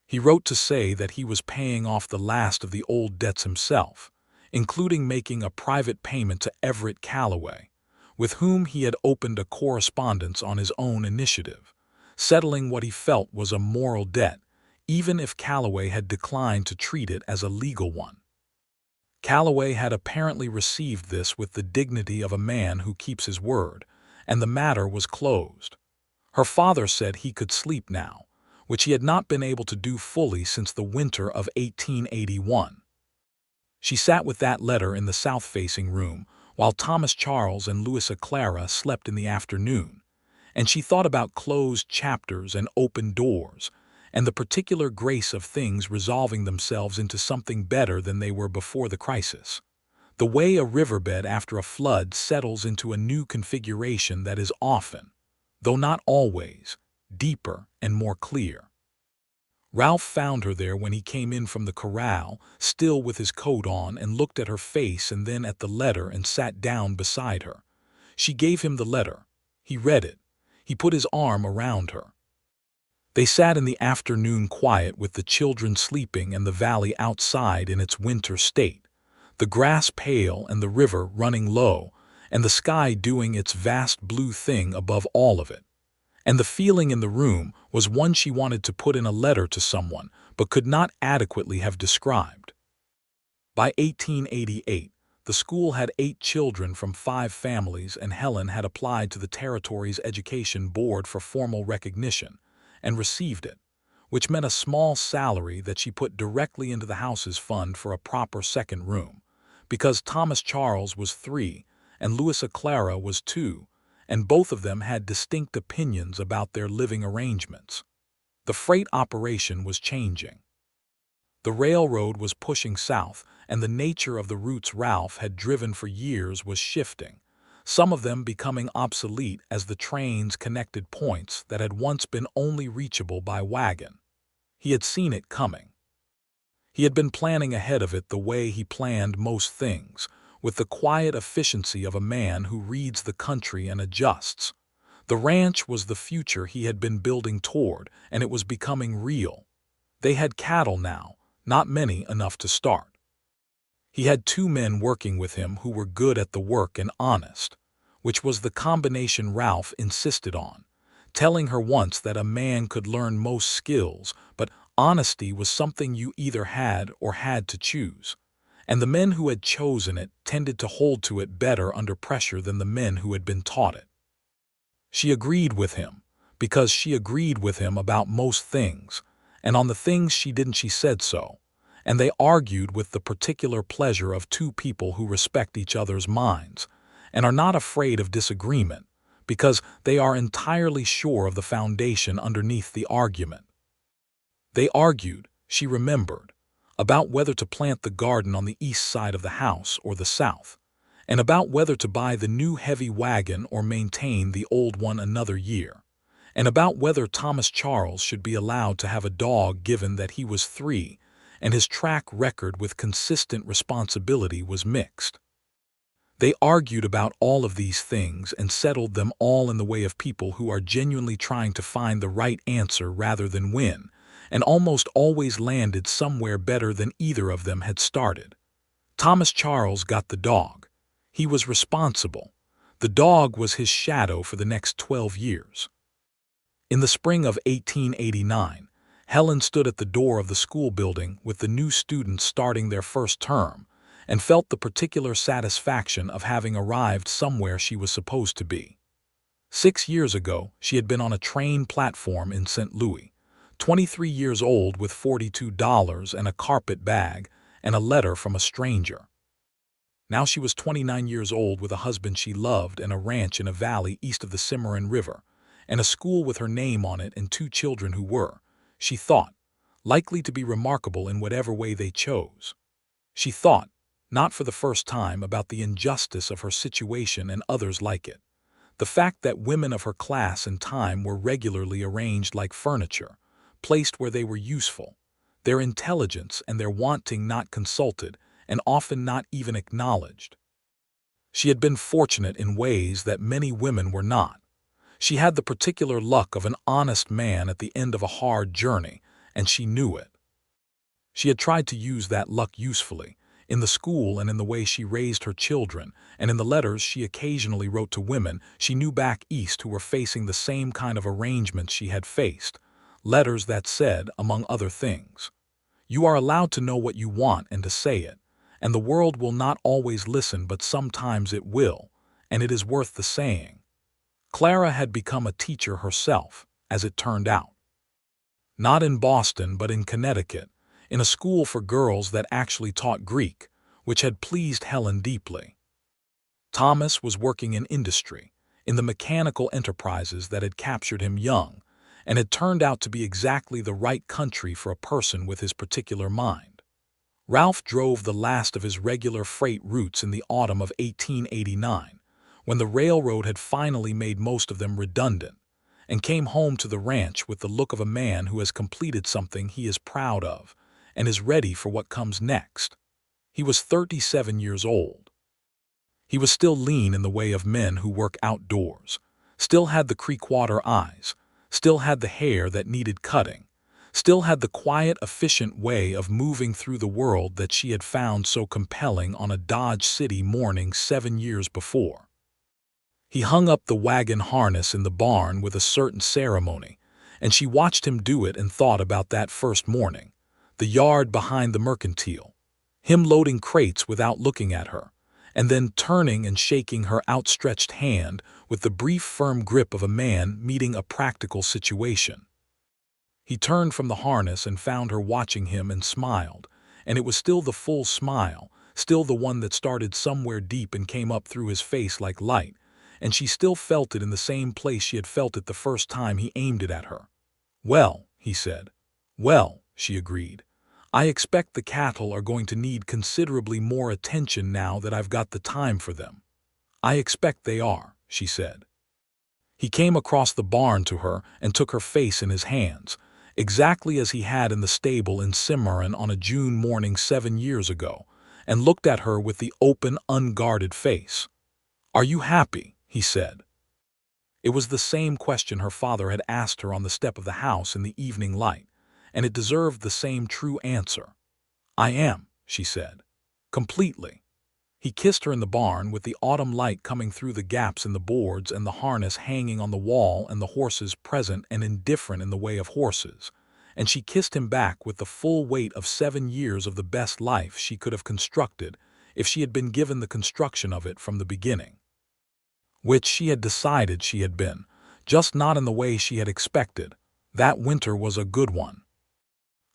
He wrote to say that he was paying off the last of the old debts himself, including making a private payment to Everett Calloway, with whom he had opened a correspondence on his own initiative, settling what he felt was a moral debt, even if Calloway had declined to treat it as a legal one. Calloway had apparently received this with the dignity of a man who keeps his word, and the matter was closed. Her father said he could sleep now, which he had not been able to do fully since the winter of 1881. She sat with that letter in the south-facing room, while Thomas Charles and Louisa Clara slept in the afternoon, and she thought about closed chapters and open doors, and the particular grace of things resolving themselves into something better than they were before the crisis. The way a riverbed after a flood settles into a new configuration that is often, though not always, deeper and more clear. Ralph found her there when he came in from the corral, still with his coat on, and looked at her face and then at the letter and sat down beside her. She gave him the letter. He read it. He put his arm around her. They sat in the afternoon quiet with the children sleeping and the valley outside in its winter state, the grass pale and the river running low, and the sky doing its vast blue thing above all of it. And the feeling in the room was one she wanted to put in a letter to someone, but could not adequately have described. By 1888, the school had 8 children from 5 families, and Helen had applied to the territory's education board for formal recognition, and received it, which meant a small salary that she put directly into the house's fund for a proper second room, because Thomas Charles was 3 and Louisa Clara was 2, and both of them had distinct opinions about their living arrangements. The freight operation was changing. The railroad was pushing south, and the nature of the routes Ralph had driven for years was shifting, some of them becoming obsolete as the trains connected points that had once been only reachable by wagon. He had seen it coming. He had been planning ahead of it the way he planned most things, with the quiet efficiency of a man who reads the country and adjusts. The ranch was the future he had been building toward, and it was becoming real. They had cattle now, not many enough to start. He had 2 men working with him who were good at the work and honest, which was the combination Ralph insisted on, telling her once that a man could learn most skills, but honesty was something you either had or had to choose, and the men who had chosen it tended to hold to it better under pressure than the men who had been taught it. She agreed with him, because she agreed with him about most things, and on the things she didn't she said so, and they argued with the particular pleasure of two people who respect each other's minds, and are not afraid of disagreement, because they are entirely sure of the foundation underneath the argument. They argued, she remembered, about whether to plant the garden on the east side of the house or the south, and about whether to buy the new heavy wagon or maintain the old one another year, and about whether Thomas Charles should be allowed to have a dog given that he was 3, and his track record with consistent responsibility was mixed. They argued about all of these things and settled them all in the way of people who are genuinely trying to find the right answer rather than win, and almost always landed somewhere better than either of them had started. Thomas Charles got the dog. He was responsible. The dog was his shadow for the next 12 years. In the spring of 1889, Helen stood at the door of the school building with the new students starting their first term, and felt the particular satisfaction of having arrived somewhere she was supposed to be. 6 years ago, she had been on a train platform in St. Louis, 23 years old with $42 and a carpet bag and a letter from a stranger. Now she was 29 years old with a husband she loved and a ranch in a valley east of the Cimarron River, and a school with her name on it and 2 children who were, she thought, likely to be remarkable in whatever way they chose. She thought, not for the first time, about the injustice of her situation and others like it. The fact that women of her class and time were regularly arranged like furniture, placed where they were useful, their intelligence and their wanting not consulted, and often not even acknowledged. She had been fortunate in ways that many women were not. She had the particular luck of an honest man at the end of a hard journey, and she knew it. She had tried to use that luck usefully, in the school and in the way she raised her children, and in the letters she occasionally wrote to women she knew back east who were facing the same kind of arrangements she had faced, letters that said, among other things, "You are allowed to know what you want and to say it, and the world will not always listen, but sometimes it will, and it is worth the saying." Clara had become a teacher herself, as it turned out. Not in Boston, but in Connecticut, in a school for girls that actually taught Greek, which had pleased Helen deeply. Thomas was working in industry, in the mechanical enterprises that had captured him young, and had turned out to be exactly the right country for a person with his particular mind. Ralph drove the last of his regular freight routes in the autumn of 1889, when the railroad had finally made most of them redundant, and came home to the ranch with the look of a man who has completed something he is proud of, and is ready for what comes next. He was 37 years old. He was still lean in the way of men who work outdoors, still had the creekwater eyes, still had the hair that needed cutting, still had the quiet, efficient way of moving through the world that she had found so compelling on a Dodge City morning 7 years before. He hung up the wagon harness in the barn with a certain ceremony, and she watched him do it and thought about that first morning, the yard behind the mercantile, him loading crates without looking at her, and then turning and shaking her outstretched hand with the brief, firm grip of a man meeting a practical situation. He turned from the harness and found her watching him and smiled, and it was still the full smile, still the one that started somewhere deep and came up through his face like light, and she still felt it in the same place she had felt it the first time he aimed it at her. "Well," he said. "Well," she agreed. "I expect the cattle are going to need considerably more attention now that I've got the time for them." "I expect they are," she said. He came across the barn to her and took her face in his hands, exactly as he had in the stable in Cimarron on a June morning 7 years ago, and looked at her with the open, unguarded face. "Are you happy?" he said. It was the same question her father had asked her on the step of the house in the evening light, and it deserved the same true answer. "I am," she said. "Completely." He kissed her in the barn with the autumn light coming through the gaps in the boards and the harness hanging on the wall and the horses present and indifferent in the way of horses, and she kissed him back with the full weight of 7 years of the best life she could have constructed if she had been given the construction of it from the beginning. Which she had decided she had been, just not in the way she had expected. That winter was a good one.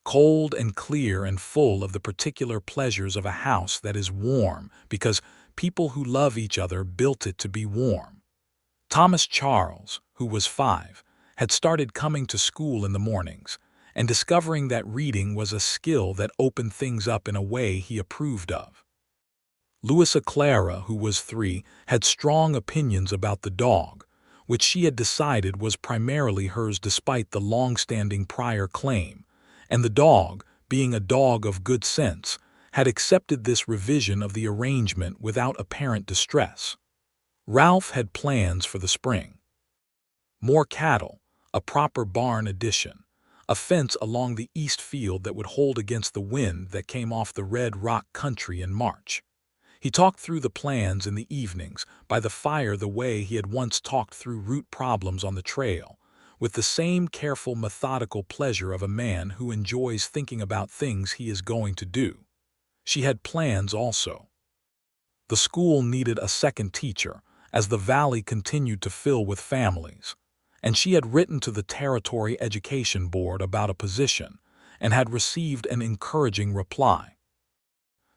Cold and clear and full of the particular pleasures of a house that is warm because people who love each other built it to be warm. Thomas Charles, who was 5, had started coming to school in the mornings and discovering that reading was a skill that opened things up in a way he approved of. Louisa Clara, who was 3, had strong opinions about the dog, which she had decided was primarily hers despite the long-standing prior claim, and the dog, being a dog of good sense, had accepted this revision of the arrangement without apparent distress. Ralph had plans for the spring. More cattle, a proper barn addition, a fence along the east field that would hold against the wind that came off the Red Rock country in March. He talked through the plans in the evenings by the fire the way he had once talked through root problems on the trail, with the same careful, methodical pleasure of a man who enjoys thinking about things he is going to do. She had plans also. The school needed a second teacher, as the valley continued to fill with families, and she had written to the Territory Education Board about a position and had received an encouraging reply.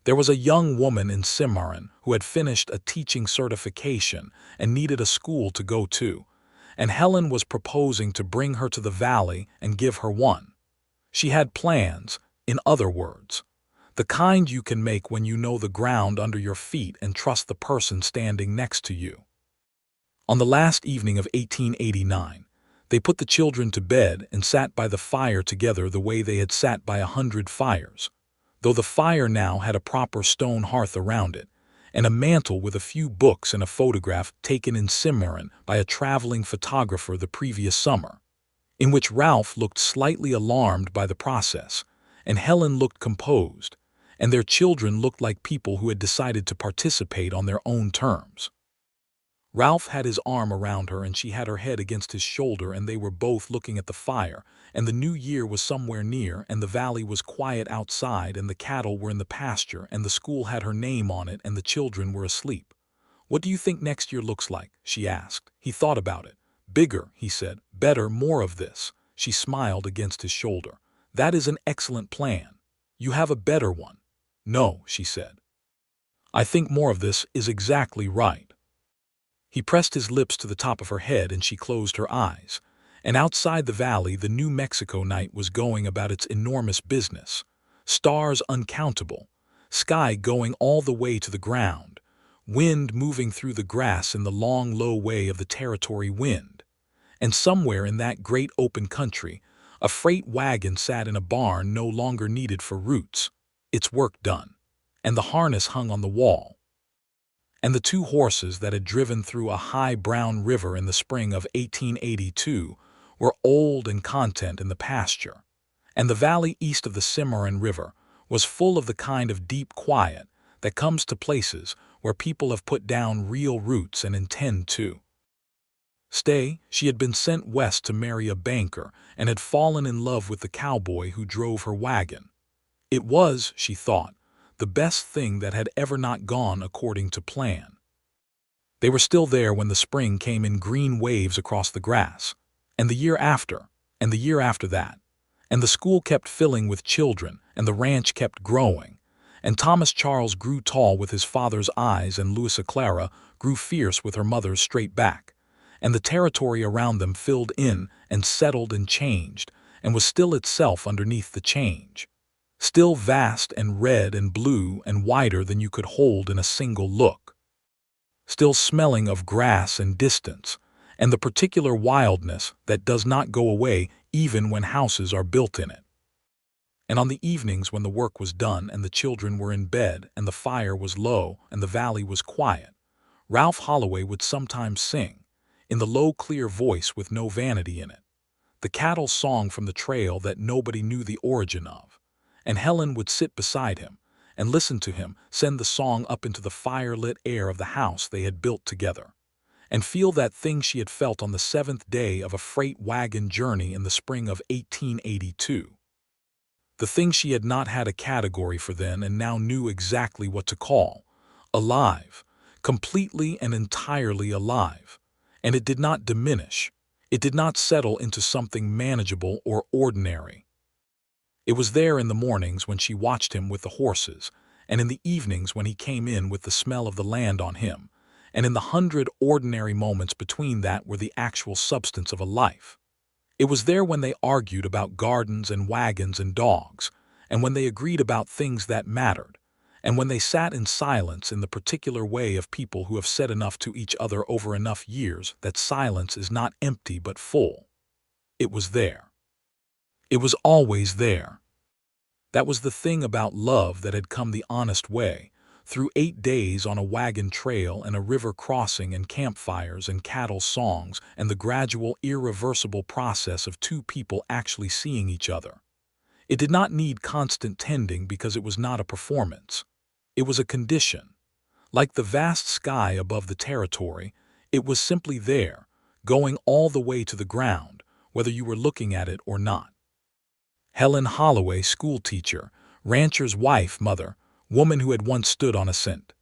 There was a young woman in Cimarron who had finished a teaching certification and needed a school to go to, and Helen was proposing to bring her to the valley and give her one. She had plans, in other words, the kind you can make when you know the ground under your feet and trust the person standing next to you. On the last evening of 1889, they put the children to bed and sat by the fire together the way they had sat by 100 fires, though the fire now had a proper stone hearth around it, and a mantel with a few books and a photograph taken in Cimarron by a traveling photographer the previous summer, in which Ralph looked slightly alarmed by the process, and Helen looked composed, and their children looked like people who had decided to participate on their own terms. Ralph had his arm around her and she had her head against his shoulder, and they were both looking at the fire, and the new year was somewhere near, and the valley was quiet outside, and the cattle were in the pasture, and the school had her name on it, and the children were asleep. "What do you think next year looks like?" she asked. He thought about it. "Bigger," he said. "Better, more of this." She smiled against his shoulder. "That is an excellent plan. You have a better one." "No," she said. "I think more of this is exactly right." He pressed his lips to the top of her head and she closed her eyes. And outside the valley, the New Mexico night was going about its enormous business. Stars uncountable, sky going all the way to the ground, wind moving through the grass in the long, low way of the territory wind. And somewhere in that great open country, a freight wagon sat in a barn no longer needed for roots, its work done, and the harness hung on the wall. And the 2 horses that had driven through a high brown river in the spring of 1882 were old and content in the pasture, and the valley east of the Cimarron River was full of the kind of deep quiet that comes to places where people have put down real roots and intend to stay. She had been sent west to marry a banker and had fallen in love with the cowboy who drove her wagon. It was, she thought, the best thing that had ever not gone according to plan. They were still there when the spring came in green waves across the grass, and the year after, and the year after that, and the school kept filling with children, and the ranch kept growing, and Thomas Charles grew tall with his father's eyes, and Louisa Clara grew fierce with her mother's straight back, and the territory around them filled in and settled and changed, and was still itself underneath the change. Still vast and red and blue and wider than you could hold in a single look. Still smelling of grass and distance, and the particular wildness that does not go away even when houses are built in it. And on the evenings when the work was done and the children were in bed and the fire was low and the valley was quiet, Ralph Holloway would sometimes sing, in the low clear voice with no vanity in it, the cattle song from the trail that nobody knew the origin of. And Helen would sit beside him and listen to him send the song up into the fire-lit air of the house they had built together, and feel that thing she had felt on the 7th day of a freight wagon journey in the spring of 1882. The thing she had not had a category for then and now knew exactly what to call, alive, completely and entirely alive, and it did not diminish, It did not settle into something manageable or ordinary. It was there in the mornings when she watched him with the horses, and in the evenings when he came in with the smell of the land on him, and in the 100 ordinary moments between that were the actual substance of a life. It was there when they argued about gardens and wagons and dogs, and when they agreed about things that mattered, and when they sat in silence in the particular way of people who have said enough to each other over enough years that silence is not empty but full. It was there. It was always there. That was the thing about love that had come the honest way, through 8 days on a wagon trail and a river crossing and campfires and cattle songs and the gradual, irreversible process of two people actually seeing each other. It did not need constant tending because it was not a performance. It was a condition. Like the vast sky above the territory, it was simply there, going all the way to the ground, whether you were looking at it or not. Helen Holloway, schoolteacher, rancher's wife, mother, woman who had once stood on a cent.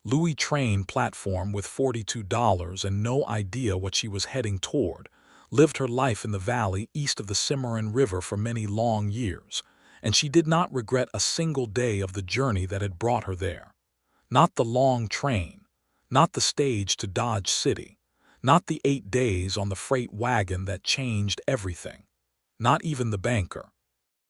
Louis train platform with $42 and no idea what she was heading toward, lived her life in the valley east of the Cimarron River for many long years, and she did not regret a single day of the journey that had brought her there. Not the long train, not the stage to Dodge City, not the 8 days on the freight wagon that changed everything, not even the banker.